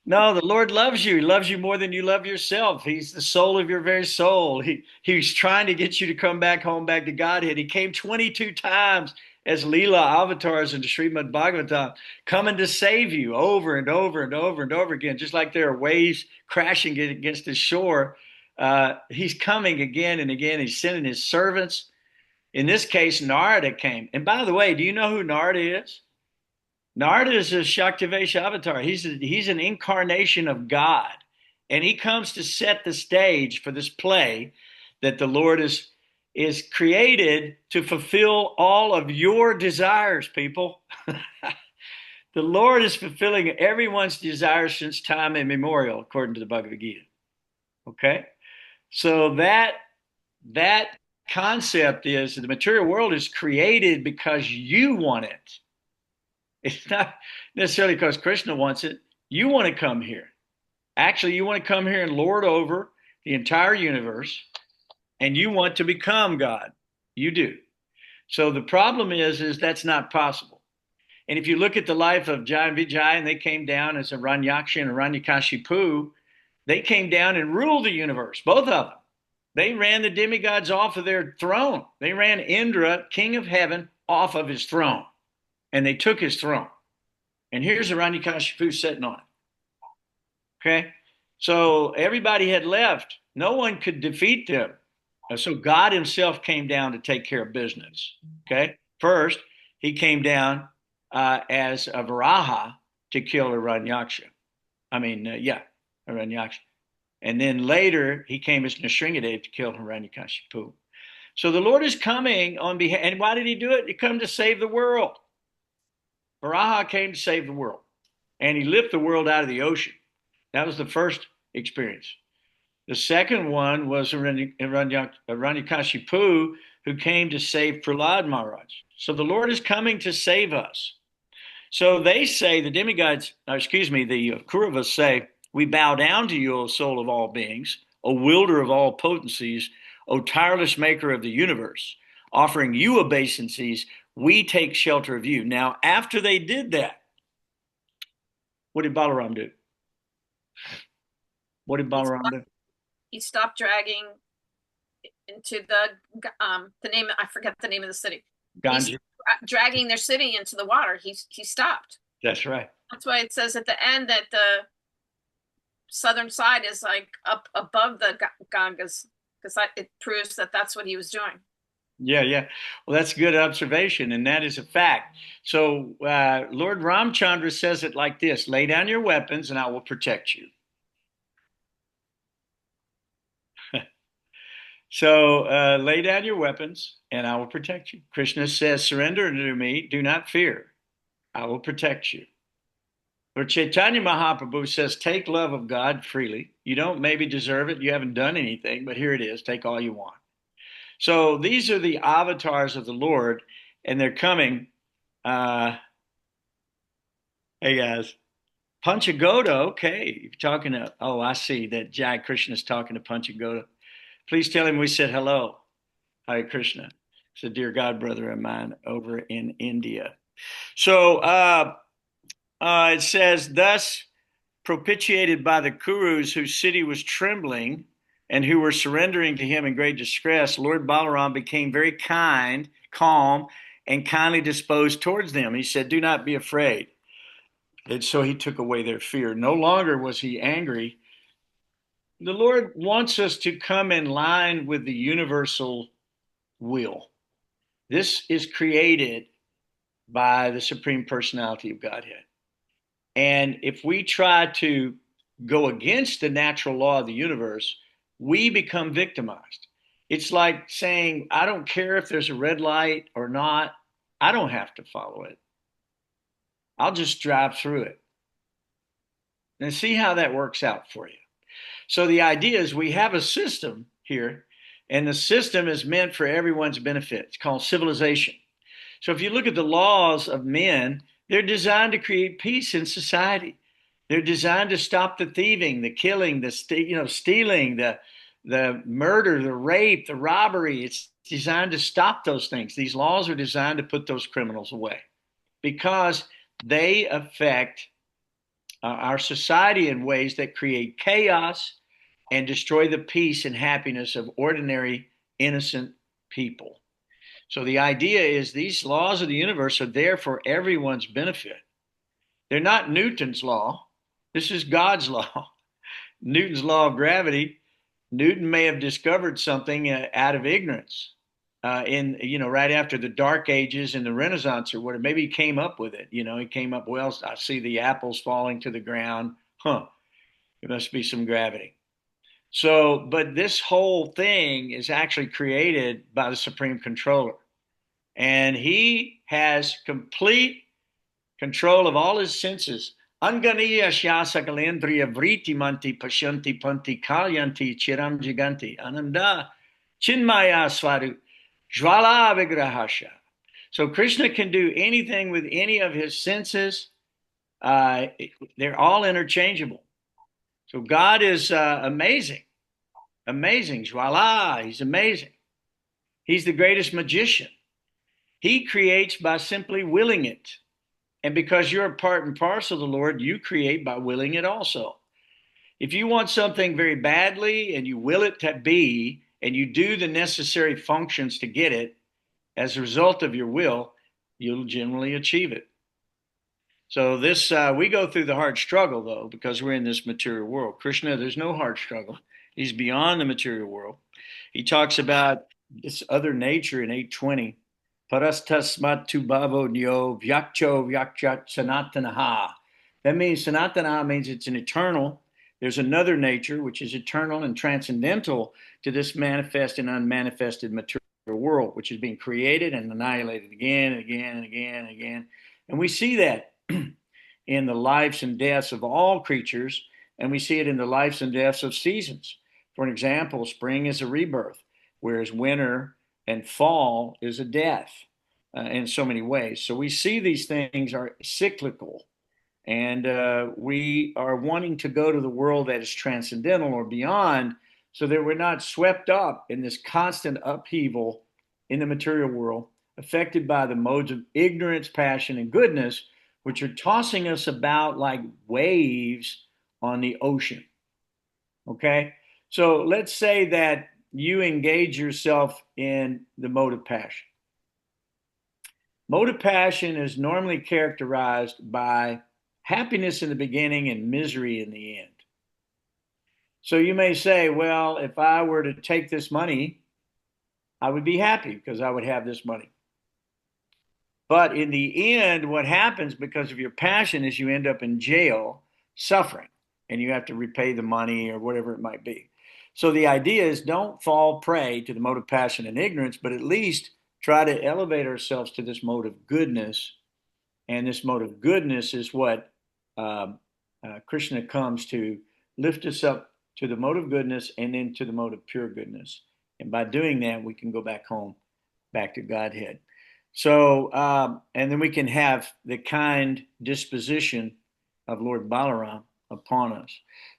No, the Lord loves you. He loves you more than you love yourself. He's the soul of your very soul. He's trying to get you to come back home, back to Godhead. He came 22 times as Leela avatars in the Srimad Bhagavatam, coming to save you over and over and over and over again, just like there are waves crashing against the shore. He's coming again and again. He's sending his servants. In this case, Narada came. And by the way, do you know who Narada is? Narada is a Shaktivesh avatar. He's an incarnation of God. And he comes to set the stage for this play that the Lord is created to fulfill all of your desires, people. The Lord is fulfilling everyone's desires since time immemorial, according to the Bhagavad Gita. Okay? So that concept is the material world is created because you want it. It's not necessarily because Krishna wants it. You want to come here. Actually, you want to come here and lord over the entire universe, and you want to become God. You do. So the problem is that's not possible. And if you look at the life of Jai and Vijay, and they came down as Hiranyaksha and Hiranyakashipu, they came down and ruled the universe, both of them. They ran the demigods off of their throne. They ran Indra, king of heaven, off of his throne. And they took his throne. And here's Hiranyakashipu sitting on it. Okay? So everybody had left. No one could defeat them. So God himself came down to take care of business. Okay? First, he came down as a Varaha to kill Hiranyaksha. Hiranyaksha. And then later, he came as Nrsingadev to kill Hiranyakashipu. So the Lord is coming on behalf, and why did he do it? He came to save the world. Varaha came to save the world, and he lifted the world out of the ocean. That was the first experience. The second one was Hiranyakashipu, who came to save Prahlad Maharaj. So the Lord is coming to save us. So they say, the demigods, the Kauravas say, "We bow down to you, O soul of all beings, O wielder of all potencies, O tireless maker of the universe, offering you obeisances, we take shelter of you." Now, after they did that, what did Balaram do? What did Balaram do? He stopped dragging into the name, I forget the name of the city. Ganges. He's dragging their city into the water. He stopped. That's right. That's why it says at the end that the southern side is like up above the Ganges, because it proves that that's what he was doing. Yeah. Well, that's a good observation, and that is a fact. So Lord Ramchandra says it like this: lay down your weapons and I will protect you. So lay down your weapons and I will protect you. Krishna says, surrender to me, do not fear. I will protect you. Or Chaitanya Mahaprabhu says, take love of God freely. You don't maybe deserve it. You haven't done anything, but here it is. Take all you want. So these are the avatars of the Lord, and they're coming. Hey guys, Panchagoda. Okay, you're talking to. Oh, I see that Jai Krishna is talking to Panchagoda. Please tell him we said hello. Hare Krishna. It's a dear God brother of mine over in India. So it says, thus propitiated by the Kurus whose city was trembling and who were surrendering to him in great distress, Lord Balaram became very kind, calm, and kindly disposed towards them. He said, do not be afraid. And so he took away their fear. No longer was he angry. The Lord wants us to come in line with the universal will. This is created by the Supreme Personality of Godhead. And if we try to go against the natural law of the universe, we become victimized. It's like saying, I don't care if there's a red light or not. I don't have to follow it. I'll just drive through it. And see how that works out for you. So the idea is we have a system here. And the system is meant for everyone's benefit. It's called civilization. So if you look at the laws of men, they're designed to create peace in society. They're designed to stop the thieving, the killing, the stealing, the murder, the rape, the robbery. It's designed to stop those things. These laws are designed to put those criminals away because they affect our society in ways that create chaos and destroy the peace and happiness of ordinary, innocent people. So the idea is these laws of the universe are there for everyone's benefit. They're not Newton's law. This is God's law. Newton's law of gravity, Newton may have discovered something out of ignorance right after the Dark Ages and the Renaissance or whatever. Maybe he came up with it. He came up, well, I see the apples falling to the ground. There must be some gravity. So, but this whole thing is actually created by the Supreme Controller. And he has complete control of all his senses. Anganiya shasakalendriya vritimanti pashanti panti kalyanti chiram giganti ananda chinmaya swaru jvala vigrahasha. So Krishna can do anything with any of his senses. They're all interchangeable. So God is amazing. Amazing. Jvala, he's amazing. He's the greatest magician. He creates by simply willing it. And because you're a part and parcel of the Lord, you create by willing it also. If you want something very badly and you will it to be, and you do the necessary functions to get it, as a result of your will, you'll generally achieve it. So this, we go through the hard struggle though, because we're in this material world. Krishna, there's no hard struggle. He's beyond the material world. He talks about this other nature in 820. Parastasmat tu bhavo nyo vyakcho vyakchat sanatanaha. That means sanatana means it's an eternal. There's another nature which is eternal and transcendental to this manifest and unmanifested material world, which is being created and annihilated again and again and again and again. And we see that in the lives and deaths of all creatures, and we see it in the lives and deaths of seasons. For an example, spring is a rebirth, whereas winter and fall is a death in so many ways. So we see these things are cyclical, and we are wanting to go to the world that is transcendental or beyond, so that we're not swept up in this constant upheaval in the material world, affected by the modes of ignorance, passion, and goodness, which are tossing us about like waves on the ocean. Okay? So let's say that you engage yourself in the mode of passion. Mode of passion is normally characterized by happiness in the beginning and misery in the end. So you may say, well, if I were to take this money, I would be happy because I would have this money. But in the end, what happens because of your passion is you end up in jail suffering, and you have to repay the money or whatever it might be. So the idea is don't fall prey to the mode of passion and ignorance, but at least try to elevate ourselves to this mode of goodness. And this mode of goodness is what Krishna comes to lift us up to the mode of goodness and then to the mode of pure goodness. And by doing that, we can go back home, back to Godhead. So, and then we can have the kind disposition of Lord Balaram upon us.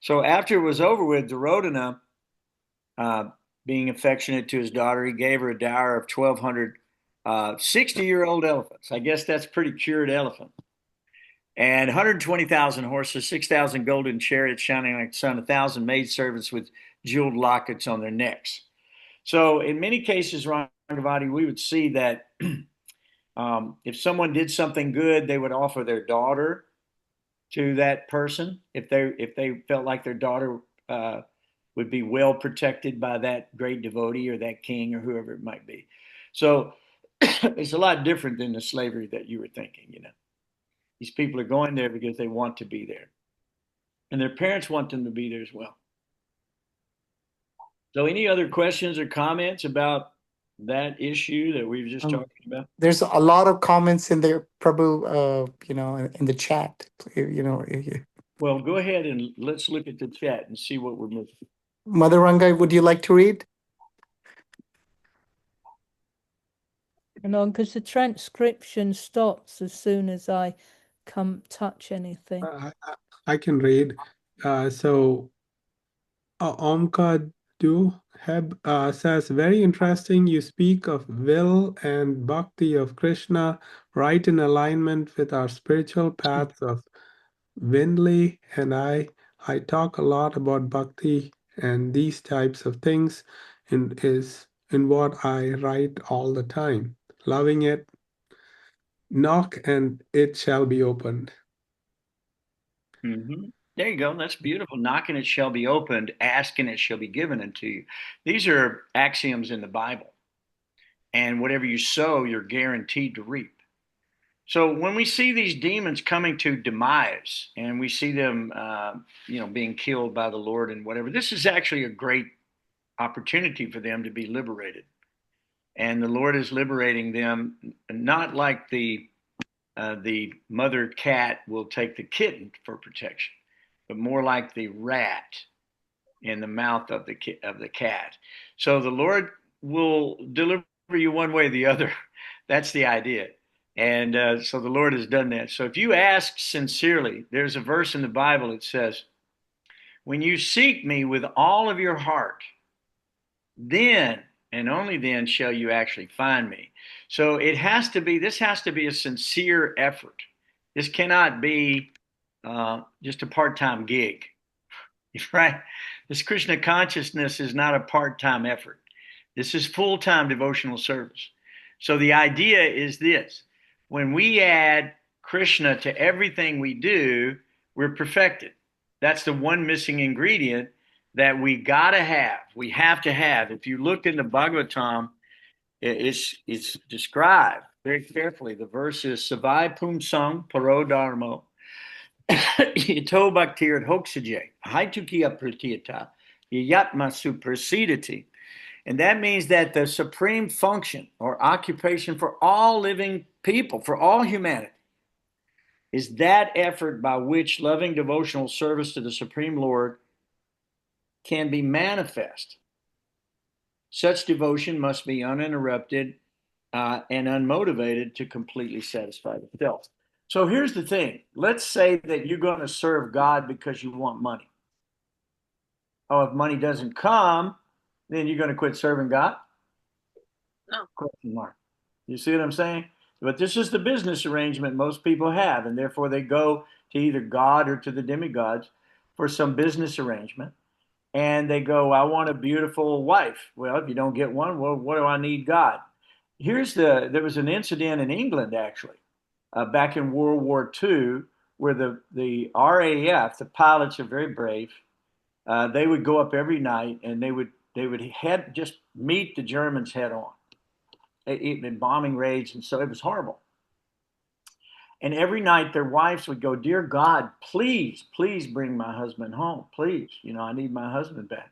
So after it was over with, Duryodhana, being affectionate to his daughter, he gave her a dower of 1,200 60-year-old elephants. I guess that's pretty cured elephant. And 120,000 horses, 6,000 golden chariots shining like the sun, 1,000 maidservants with jeweled lockets on their necks. So in many cases, Rangavati, we would see that if someone did something good, they would offer their daughter to that person if they felt like their daughter would be well protected by that great devotee or that king or whoever it might be. So it's a lot different than the slavery that you were thinking, you know. These people are going there because they want to be there. And their parents want them to be there as well. So any other questions or comments about that issue that we were just talking about? There's a lot of comments in there, Prabhu, in the chat. Well, go ahead and let's look at the chat and see what we're missing. Mother Rangai, would you like to read? And on, because the transcription stops as soon as I come touch anything. I can read. So Omka Du Heb says, very interesting. You speak of will and bhakti of Krishna, right in alignment with our spiritual paths of Winley and I talk a lot about bhakti and these types of things in what I write all the time. Loving it, knock and it shall be opened. Mm-hmm. There you go. That's beautiful. Knock and it shall be opened. Ask and it shall be given unto you. These are axioms in the Bible. And whatever you sow, you're guaranteed to reap. So when we see these demons coming to demise and we see them, being killed by the Lord and whatever, this is actually a great opportunity for them to be liberated. And the Lord is liberating them, not like the mother cat will take the kitten for protection, but more like the rat in the mouth of the cat. So the Lord will deliver you one way or the other. That's the idea. And so the Lord has done that. So if you ask sincerely, there's a verse in the Bible that says, when you seek me with all of your heart, then and only then shall you actually find me. So this has to be a sincere effort. This cannot be just a part-time gig, right? This Krishna consciousness is not a part-time effort. This is full-time devotional service. So the idea is this: when we add Krishna to everything we do, we're perfected. That's the one missing ingredient that we gotta have. We have to have. If you look in the Bhagavatam, it's described very carefully. The verse is Savai Pumsang Paro Dharmo Ito Bhaktir Hoksajay Haitukia Pratiyata Yatma Supersedity. And that means that the supreme function or occupation for all living people, for all humanity, is that effort by which loving devotional service to the Supreme Lord can be manifest. Such devotion must be uninterrupted and unmotivated to completely satisfy the self. So here's the thing. Let's say that you're going to serve God because you want money. Oh, if money doesn't come, then you're going to quit serving God? No. Question mark. You see what I'm saying? But this is the business arrangement most people have, and therefore they go to either God or to the demigods for some business arrangement. And they go, I want a beautiful wife. Well, if you don't get one, well, what do I need God? There was an incident in England, actually, back in World War II, where the RAF, the pilots are very brave. They would go up every night and they would just meet the Germans head on. In bombing raids, and so it was horrible. And every night their wives would go, dear God, please, please bring my husband home. Please, I need my husband back.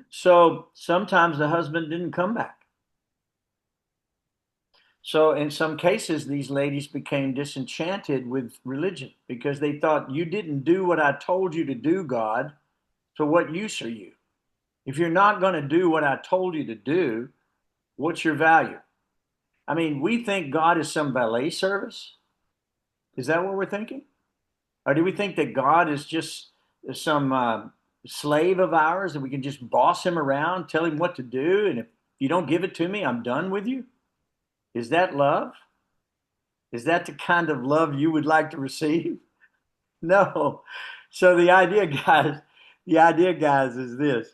So sometimes the husband didn't come back. So in some cases, these ladies became disenchanted with religion because they thought, you didn't do what I told you to do, God. So what use are you? If you're not going to do what I told you to do, what's your value? I mean, we think God is some valet service. Is that what we're thinking? Or do we think that God is just some slave of ours that we can just boss him around, tell him what to do, and if you don't give it to me, I'm done with you? Is that love? Is that the kind of love you would like to receive? No. So the idea, guys, is this.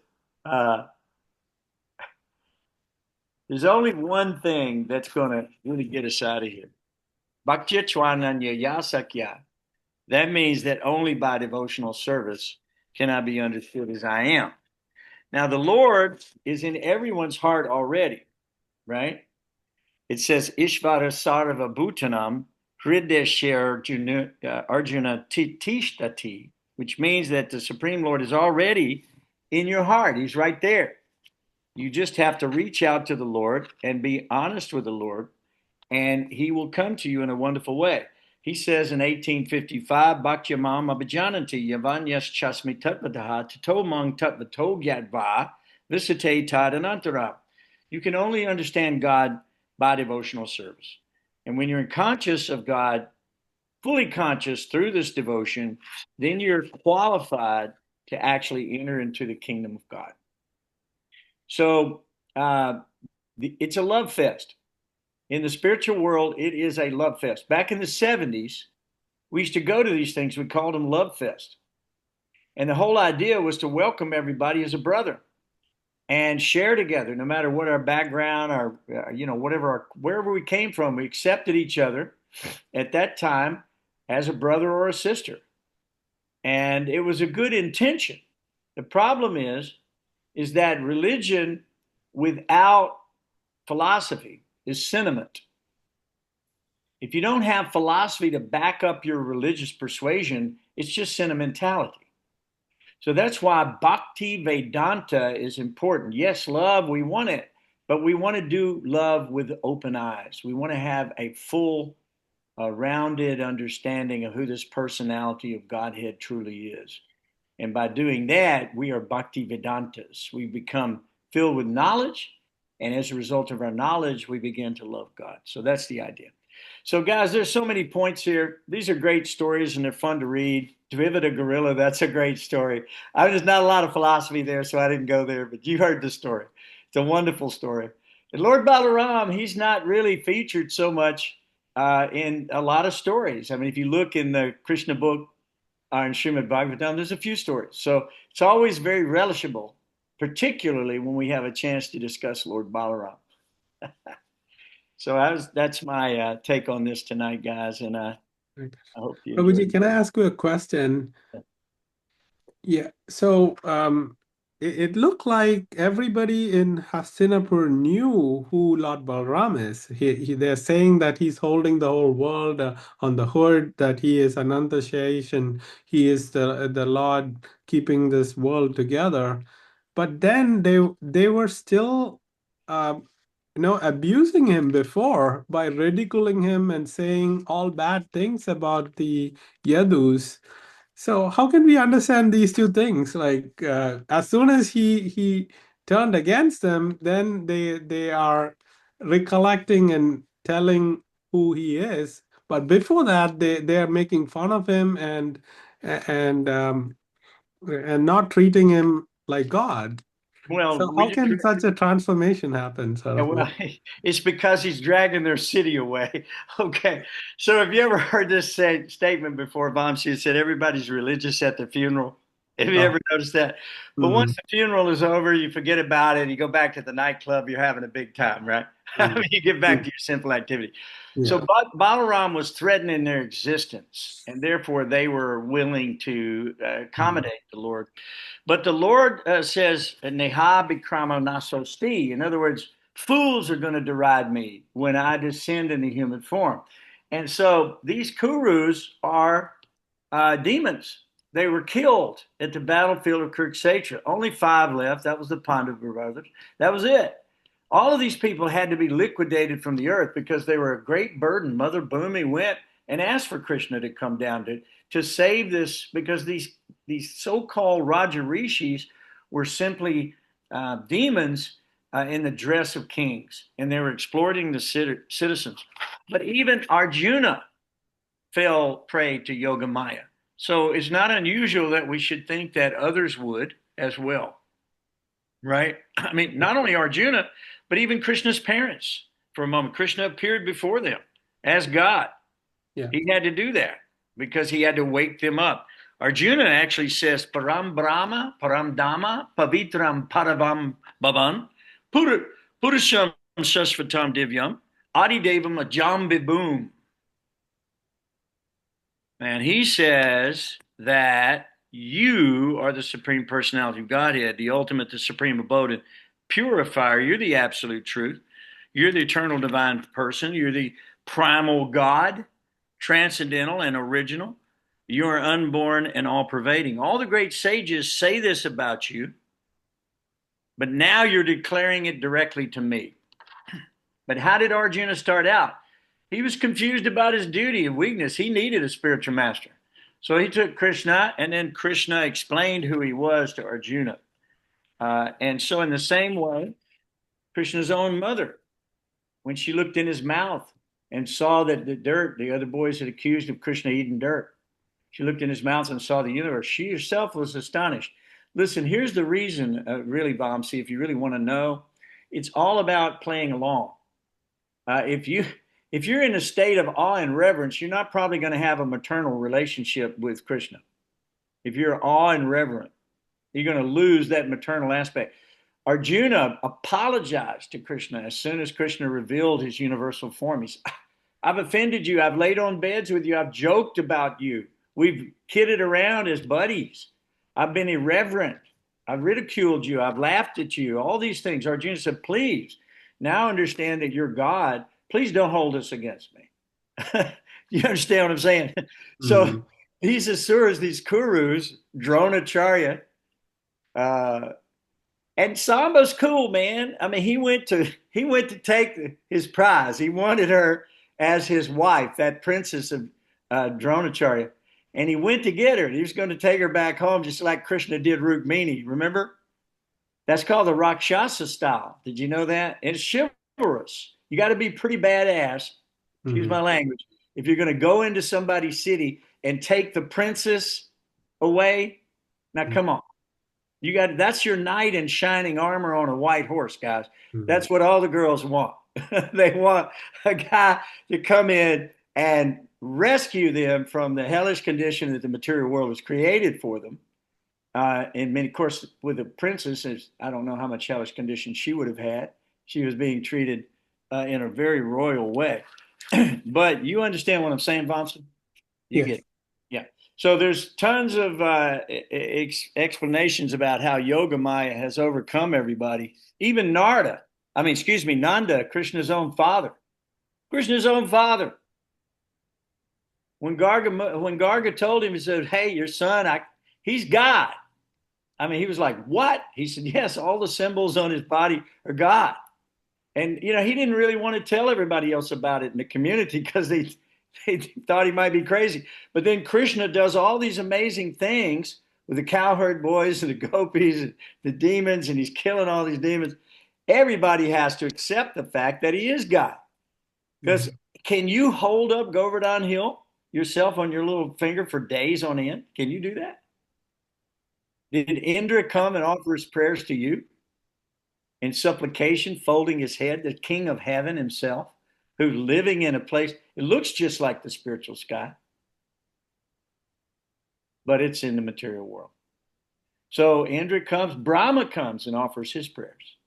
There's only one thing that's going to really get us out of here. That means that only by devotional service can I be understood as I am. Now, the Lord is in everyone's heart already, right? It says, Ishvara Sarva Bhutanam Hridesher Arjuna Tishtati, which means that the Supreme Lord is already in your heart. He's right there. You just have to reach out to the Lord and be honest with the Lord, and he will come to you in a wonderful way. He says in 1855, Bhaktyamam Abhijananti Yavanyas Chasmi Tatvadaha Tatomang Tatvato Gyatva Visate Tadanantara. You can only understand God by devotional service. And when you're conscious of God, fully conscious through this devotion, then you're qualified to actually enter into the kingdom of God. So it's a love fest. In the spiritual world, it is a love fest. Back in the 70s, we used to go to these things. We called them love fest. And the whole idea was to welcome everybody as a brother and share together, no matter what our background, whatever, wherever we came from, we accepted each other at that time as a brother or a sister. And it was a good intention. The problem is that religion without philosophy is sentiment. If you don't have philosophy to back up your religious persuasion, it's just sentimentality. So that's why Bhakti Vedanta is important. Yes, love, we want it, but we want to do love with open eyes. We want to have a full, rounded understanding of who this personality of Godhead truly is. And by doing that, we are Bhakti Vedantas. We become filled with knowledge, and as a result of our knowledge, we begin to love God. So that's the idea. So, guys, there's so many points here. These are great stories, and they're fun to read. Dvivida Gorilla, that's a great story. There's not a lot of philosophy there, so I didn't go there, but you heard the story. It's a wonderful story. And Lord Balaram, he's not really featured so much in a lot of stories. I mean, if you look in the Krishna book, in Srimad Bhagavatam, there's a few stories. So it's always very relishable, particularly when we have a chance to discuss Lord Balaram. So that's my take on this tonight, guys, and I hope you enjoy Prabhuji, it. can I ask you a question? Yeah, so it looked like everybody in Hastinapur knew who Lord Balram is. They're saying that he's holding the whole world on the hood, that he is Ananta Shesh, and he is the Lord keeping this world together. But then they were still abusing him before by ridiculing him and saying all bad things about the Yadus. So how can we understand these two things? Like as soon as he turned against them, then they are recollecting and telling who he is. But before that, they are making fun of him and and not treating him like God. Well, So how can such a transformation happen, well, Sarabhu? it's because he's dragging their city away. Okay. So have you ever heard this statement before, Vamsi? It said everybody's religious at the funeral. Have you Oh, ever noticed that? But once mhm, the funeral is over, you forget about it. You go back to the nightclub. You're having a big time, right? I mean, mhm, you get back to mhm. your simple activity. So Yeah. Balaram was threatening their existence, and therefore they were willing to Mhm. accommodate the Lord. But the Lord says, "Neha bikrama nasosti." In other words, fools are going to deride me when I descend in the human form. And so these Kurus are demons. They were killed at the battlefield of Kurukshetra. Only 5 left. That was the Pandav brothers. That was it. All of these people had to be liquidated from the earth because they were a great burden. Mother Bhumi went and asked for Krishna to come down to save this, because these so-called Raja Rishis were simply demons in the dress of kings, and they were exploiting the citizens. But even Arjuna fell prey to Yoga Maya. So it's not unusual that we should think that others would as well, right? I mean, not only Arjuna, but even Krishna's parents. For a moment, Krishna appeared before them as God. Yeah. He had to do that because he had to wake them up. Arjuna actually says, Param Brahma, Param Dhamma, Pavitram Paravam Bhavan, Purusham Shashvatam Divyam, Adidevam Ajam Vibhum. And he says that you are the supreme personality of Godhead, the ultimate, the supreme abode and purifier. You're the absolute truth. You're the eternal divine person. You're the primal God, transcendental and original. You are unborn and all pervading. All the great sages say this about you, but now you're declaring it directly to me. But how did Arjuna start out? He was confused about his duty and weakness. He needed a spiritual master. So he took Krishna, and then Krishna explained who he was to Arjuna. And so, in the same way, Krishna's own mother when she looked in his mouth and saw that the dirt, the other boys had accused of Krishna eating dirt. She looked in his mouth and saw the universe. She herself was astonished. Listen, here's the reason, really, Vamsi, if you really want to know, it's all about playing along. If you're in a state of awe and reverence, you're not probably going to have a maternal relationship with Krishna. If you're awe and reverent, you're going to lose that maternal aspect. Arjuna apologized to Krishna as soon as Krishna revealed his universal form. He said, I've offended you. I've laid on beds with you. I've joked about you. We've kidded around as buddies. I've been irreverent. I've ridiculed you. I've laughed at you. All these things. Arjuna said, please, now understand that you're God. Please don't hold this against me. You understand what I'm saying? So these asuras, these kurus, Dronacharya, and Samba's cool, man. I mean, he went to take his prize. He wanted her as his wife, that princess of Dronacharya, and he went to get her. He was going to take her back home, just like Krishna did Rukmini. Remember? That's called the Rakshasa style. Did you know that? It's chivalrous. You got to be pretty badass. Excuse my language. If you're going to go into somebody's city and take the princess away, now come on. That's your knight in shining armor on a white horse, guys. That's what all the girls want. They want a guy to come in and rescue them from the hellish condition that the material world was created for them. And of course, with the princess, I don't know how much hellish condition she would have had. She was being treated in a very royal way. But you understand what I'm saying, Vamsa? You get it. Yeah. So there's tons of explanations about how Yoga Maya has overcome everybody. Even Nanda, Krishna's own father. Krishna's own father. When Garga told him, he said, hey, your son, he's God. I mean, he was like, what? He said, yes, all the symbols on his body are God. And, he didn't really want to tell everybody else about it in the community because they thought he might be crazy. But then Krishna does all these amazing things with the cowherd boys and the gopis and the demons, and he's killing all these demons. Everybody has to accept the fact that he is God. Because can you hold up Govardhan Hill yourself on your little finger for days on end? Can you do that? Did Indra come and offer his prayers to you in supplication, folding his head, the king of heaven himself, who's living in a place, it looks just like the spiritual sky, but it's in the material world. So Indra comes, Brahma comes and offers his prayers.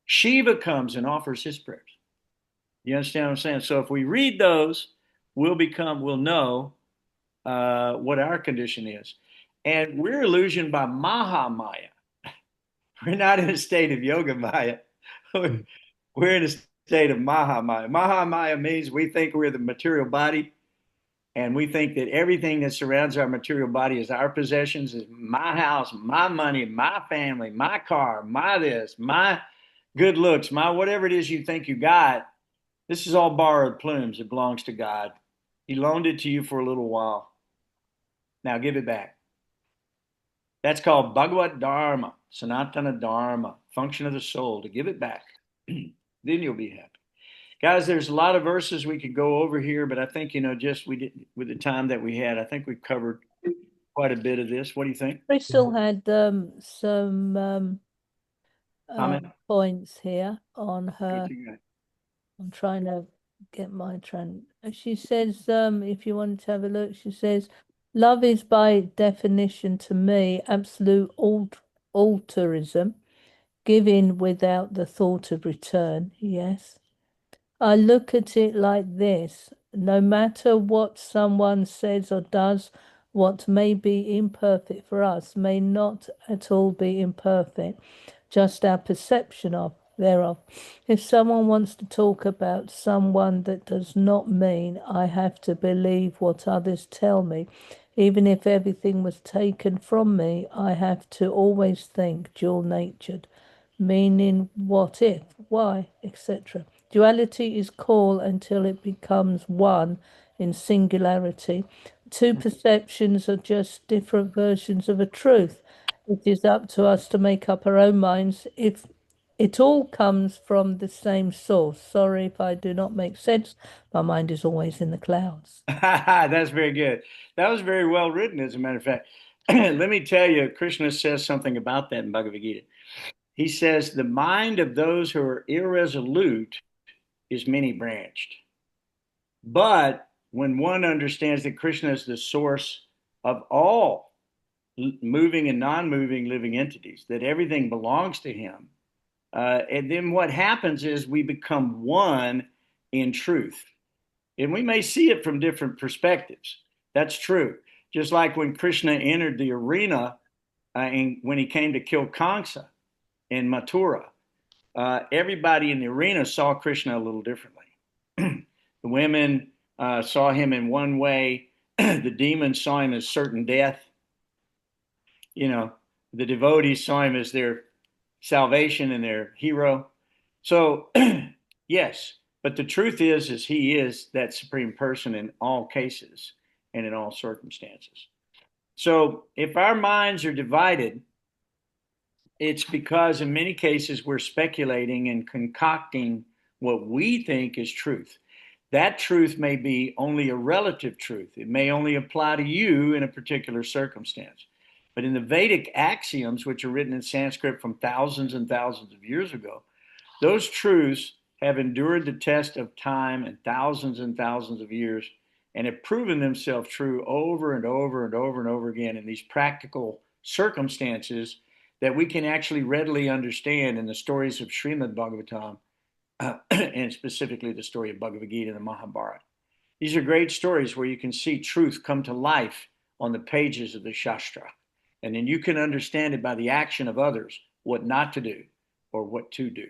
Shiva comes and offers his prayers. You understand what I'm saying? So if we read those, we'll know what our condition is. And we're illusioned by Mahamaya. We're not in a state of Yoga Maya. We're in a state of Mahamaya. Mahamaya means we think we're the material body, and we think that everything that surrounds our material body is our possessions, is my house, my money, my family, my car, my this, my good looks, my whatever it is you think you got. This is all borrowed plumes. It belongs to God. He loaned it to you for a little while. Now give it back. That's called Bhagavad Dharma, Sanatana Dharma, function of the soul, to give it back. Then you'll be happy. Guys, there's a lot of verses we could go over here, but I think, just we did with the time that we had, I think we've covered quite a bit of this. What do you think? Crystal had some points here on her. I'm trying to get my trend. She says, if you wanted to have a look, she says, love is by definition to me absolute altruism, giving without the thought of return. Yes. I look at it like this. No matter what someone says or does, what may be imperfect for us may not at all be imperfect, just our perception thereof. If someone wants to talk about someone, that does not mean I have to believe what others tell me. Even if everything was taken from me, I have to always think dual-natured, meaning what if, why, etc. Duality is call until it becomes one in singularity. Two perceptions are just different versions of a truth. It is up to us to make up our own minds if It all comes from the same source. Sorry if I do not make sense. My mind is always in the clouds. That's very good. That was very well written, as a matter of fact. Let me tell you, Krishna says something about that in Bhagavad Gita. He says, the mind of those who are irresolute is many branched. But when one understands that Krishna is the source of all moving and non-moving living entities, that everything belongs to him, and then what happens is we become one in truth. And we may see it from different perspectives. That's true. Just like when Krishna entered the arena when he came to kill Kamsa in Mathura, everybody in the arena saw Krishna a little differently. The women saw him in one way, the demons saw him as certain death. You know, the devotees saw him as their salvation and their hero. So, yes, but the truth is he is that supreme person in all cases and in all circumstances. So, if our minds are divided, it's because in many cases we're speculating and concocting what we think is truth. That truth may be only a relative truth. It may only apply to you in a particular circumstance. But in the Vedic axioms, which are written in Sanskrit from thousands and thousands of years ago, those truths have endured the test of time and thousands of years and have proven themselves true over and over and over and over again in these practical circumstances that we can actually readily understand in the stories of Srimad Bhagavatam and specifically the story of Bhagavad Gita and the Mahabharata. These are great stories where you can see truth come to life on the pages of the Shastra. And then you can understand it by the action of others, what not to do or what to do.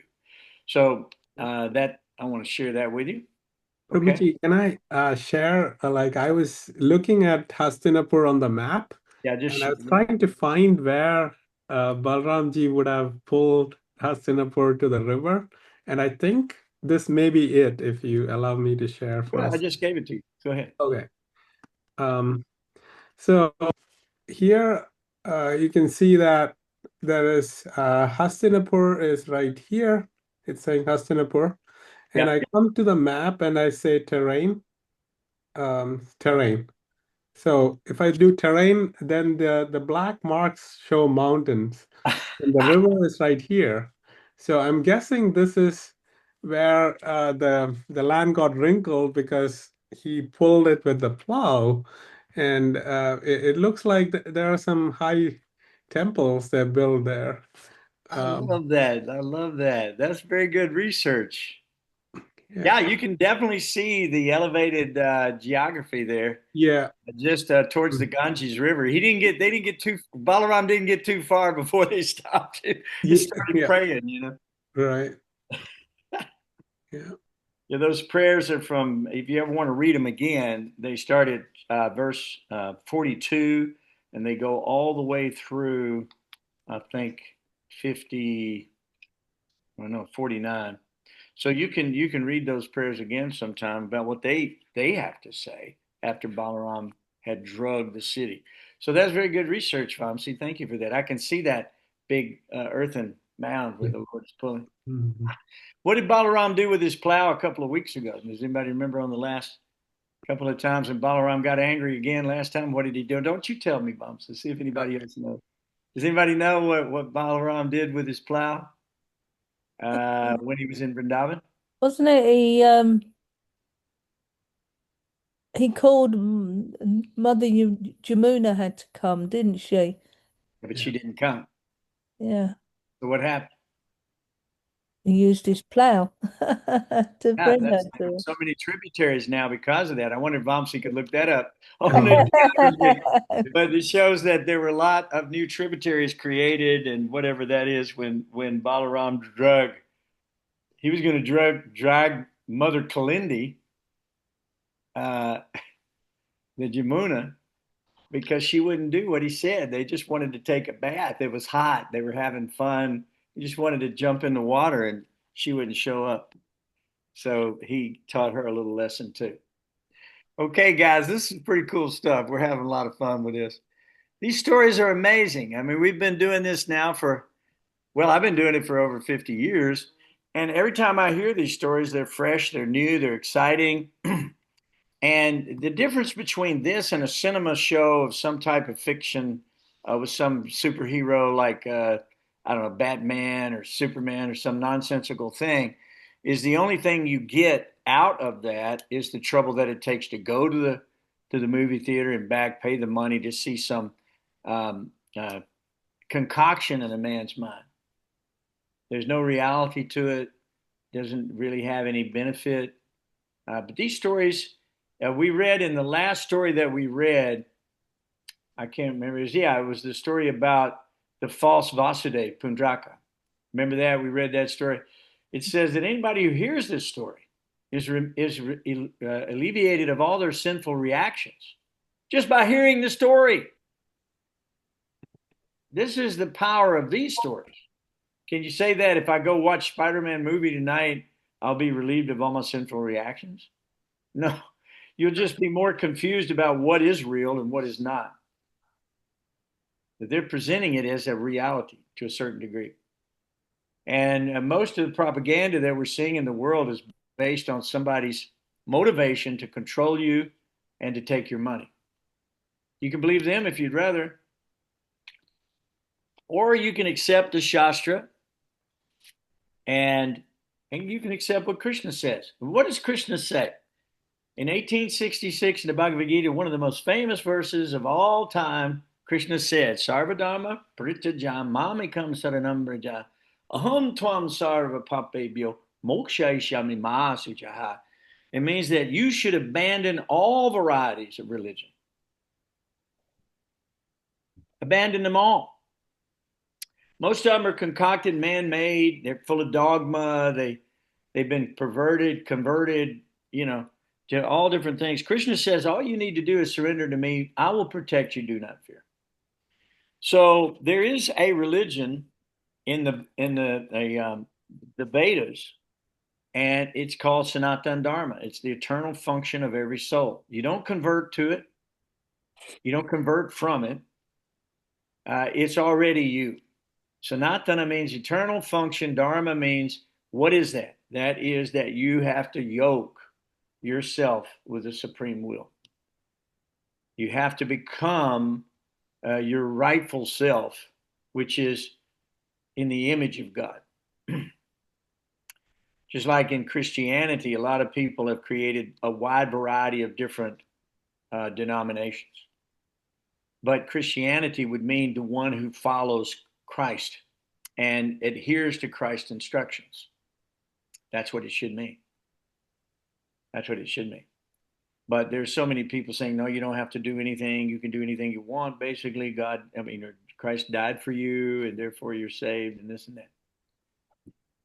So that I want to share that with you. Okay. Prabhuji, can I share? Like I was looking at Hastinapur on the map, Yeah, just and I was trying to find where Balramji would have pulled Hastinapur to the river, and I think this may be it. If you allow me to share for well, I us. just gave it to you. Go ahead. Okay. So here you can see that there is Hastinapur is right here. It's saying Hastinapur. And Yeah. I come to the map and I say terrain, terrain. So if I do terrain, then the black marks show mountains, and the river is right here. So I'm guessing this is where the land got wrinkled because he pulled it with the plow, and it looks like there are some high temples they built there. I love that. I love that. That's very good research. Yeah, Yeah, you can definitely see the elevated geography there, yeah, just towards the Ganges River. They didn't get too, Balaram didn't get too far before they stopped and yeah, started yeah, praying, you know. right. Yeah. Yeah, those prayers are from, if you ever want to read them again, they start at verse 42 and they go all the way through, I think, 50, I don't know, 49. So you can read those prayers again sometime about what they have to say after Balaram had drugged the city. So that's very good research, Vamsi. Thank you for that. I can see that big earthen mound where the Lord is pulling. Mhm. What did Balaram do with his plow a couple of weeks ago? Does anybody remember on the last couple of times when Balaram got angry again last time? What did he do? Don't you tell me, Bumps, to see if anybody else knows. Does anybody know what Balaram did with his plow when he was in Vrindavan? Wasn't it he called Mother Jamuna had to come, didn't she? But she didn't come. Yeah. So what happened? He used his plow to Yeah, bring her to her. so many tributaries now because of that. I wonder if Vamsi could look that up on the geography. But it shows that there were a lot of new tributaries created and whatever that is when Balaram he was going to drag Mother Kalindi, uh, the Jamuna, because she wouldn't do what he said. They just wanted to take a bath. It was hot. They were having fun. He just wanted to jump in the water and she wouldn't show up. So he taught her a little lesson too. Okay, guys, this is pretty cool stuff. We're having a lot of fun with this. These stories are amazing. I mean, we've been doing this now for Well, I've been doing it for over 50 years. And every time I hear these stories, they're fresh, they're new, they're exciting. And the difference between this and a cinema show of some type of fiction with some superhero like, I don't know, Batman or Superman or some nonsensical thing is the only thing you get out of that is the trouble that it takes to go to the movie theater and back, pay the money to see some um, uh, concoction in a man's mind. There's no reality to it, doesn't really have any benefit. But these stories we read in the last story that we read, I can't remember. It was the story about the false Vasudev, Pundraka. Remember that? We read that story. It says that anybody who hears this story is alleviated of all their sinful reactions just by hearing the story. This is the power of these stories. Can you say that if I go watch Spider-Man movie tonight, I'll be relieved of all my sinful reactions? No, you'll just be more confused about what is real and what is not. That they're presenting it as a reality to a certain degree. And most of the propaganda that we're seeing in the world is based on somebody's motivation to control you and to take your money. You can believe them if you'd rather. Or you can accept the Shastra and you can accept what Krishna says. What does Krishna say? In 1866 in the Bhagavad Gita, one of the most famous verses of all time, Krishna said, Sarvadharma Parityajam Mamikam Saranam Braja Aham Tvam Sarva Papebhyo Mokshayishami Ma Sujaha. It means that you should abandon all varieties of religion. Abandon them all. Most of them are concocted, man-made. They're full of dogma. They've been perverted, converted, to all different things. Krishna says, all you need to do is surrender to me. I will protect you. Do not fear. So there is a religion in the Vedas, and it's called Sanatana Dharma. It's the eternal function of every soul. You don't convert to it. You don't convert from it. It's already you. Sanatana means eternal function. Dharma means, what is that? That is that you have to yoke yourself with the supreme will. You have to become your rightful self, which is in the image of God. Just like in Christianity, a lot of people have created a wide variety of different denominations. But Christianity would mean the one who follows Christ and adheres to Christ's instructions. That's what it should mean. That's what it should mean. But there's so many people saying, no, you don't have to do anything. You can do anything you want. Basically, Christ died for you, and therefore you're saved, and this and that.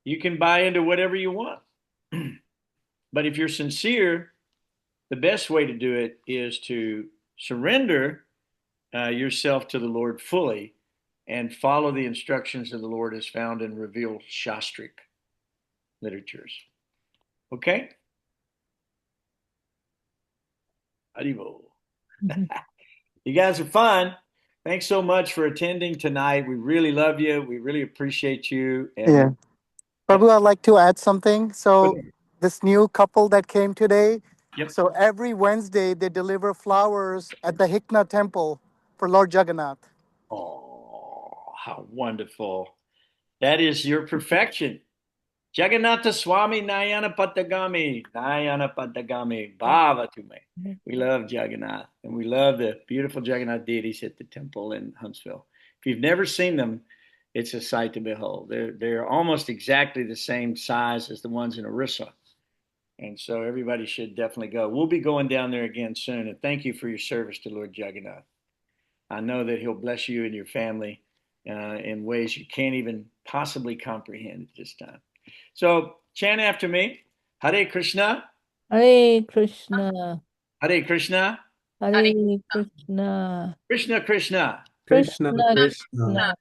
You can buy into whatever you want. But if you're sincere, the best way to do it is to surrender yourself to the Lord fully and follow the instructions of the Lord as found in revealed Shastric literatures. Okay? Haribo. You guys are fun. Thanks so much for attending tonight. We really love you. We really appreciate you. And Yeah. Prabhu, I'd like to add something. So this new couple that came today, Yep. so every Wednesday they deliver flowers at the Hikna temple for Lord Jagannath. Oh, how wonderful. That is your perfection. Jagannatha Swami Nayana Patagami, Bhava Tume. We love Jagannath, and we love the beautiful Jagannath deities at the temple in Huntsville. If you've never seen them, it's a sight to behold. They're almost exactly the same size as the ones in Orissa. And so everybody should definitely go. We'll be going down there again soon. And thank you for your service to Lord Jagannath. I know that he'll bless you and your family in ways you can't even possibly comprehend at this time. So chant after me. Hare Krishna. Hare Krishna. Hare Krishna. Hare Krishna. Krishna Krishna. Krishna, Krishna Krishna,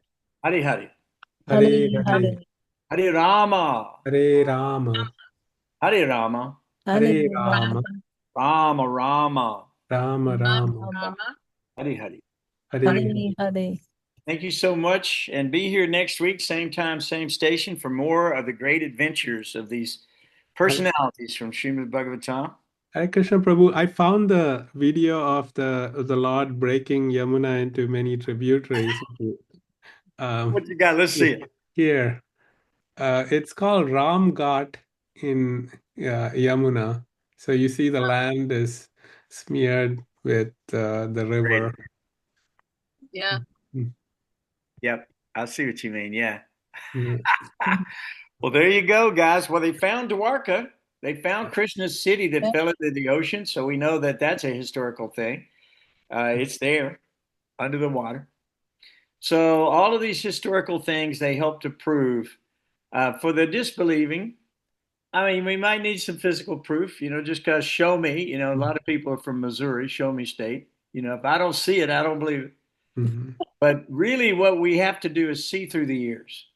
Hare Hare. Hare Hare Hare, Hare. Hare Rama. Hare Rama, Hare Rama. Hare Hare Rama, Rama Rama. Rama Rama, Rama. Hare Hare. Hare Hare Hare. Hare. Thank you so much. And be here next week, same time, same station, for more of the great adventures of these personalities from Srimad Bhagavatam. Hare Krishna Prabhu, I found the video of the Lord breaking Yamuna into many tributaries. What you got? Let's see it. Here, it's called Ram Ghat in Yamuna. So you see the land is smeared with the river. Yeah. Yep, I see what you mean. Yeah. Yeah. Well, there you go, guys. Well, they found Dwarka. They found Krishna's city that fell into the ocean. So we know that that's a historical thing. It's there under the water. So all of these historical things, they help to prove for the disbelieving. I mean, we might need some physical proof, just because show me, a lot of people are from Missouri, show me state. If I don't see it, I don't believe it. Mm-hmm. But really, what we have to do is see through the ears.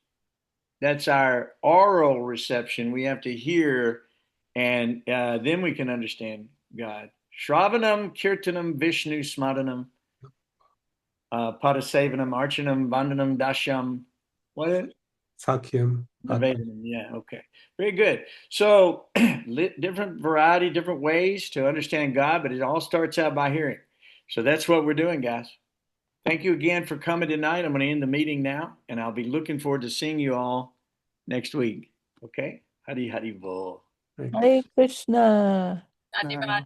That's our oral reception. We have to hear, and then we can understand God. Shravanam, Kirtanam, Vishnu, Smadanam, Padasevanam, Archanam, Vandanam, Dasham. What is it? Sakyam. Nivedanam. Yeah, okay. Very good. So, different variety, different ways to understand God, but it all starts out by hearing. So, that's what we're doing, guys. Thank you again for coming tonight. I'm going to end the meeting now, and I'll be looking forward to seeing you all next week. Okay? Hari Hari Bol. Hare Krishna. Adi Barade.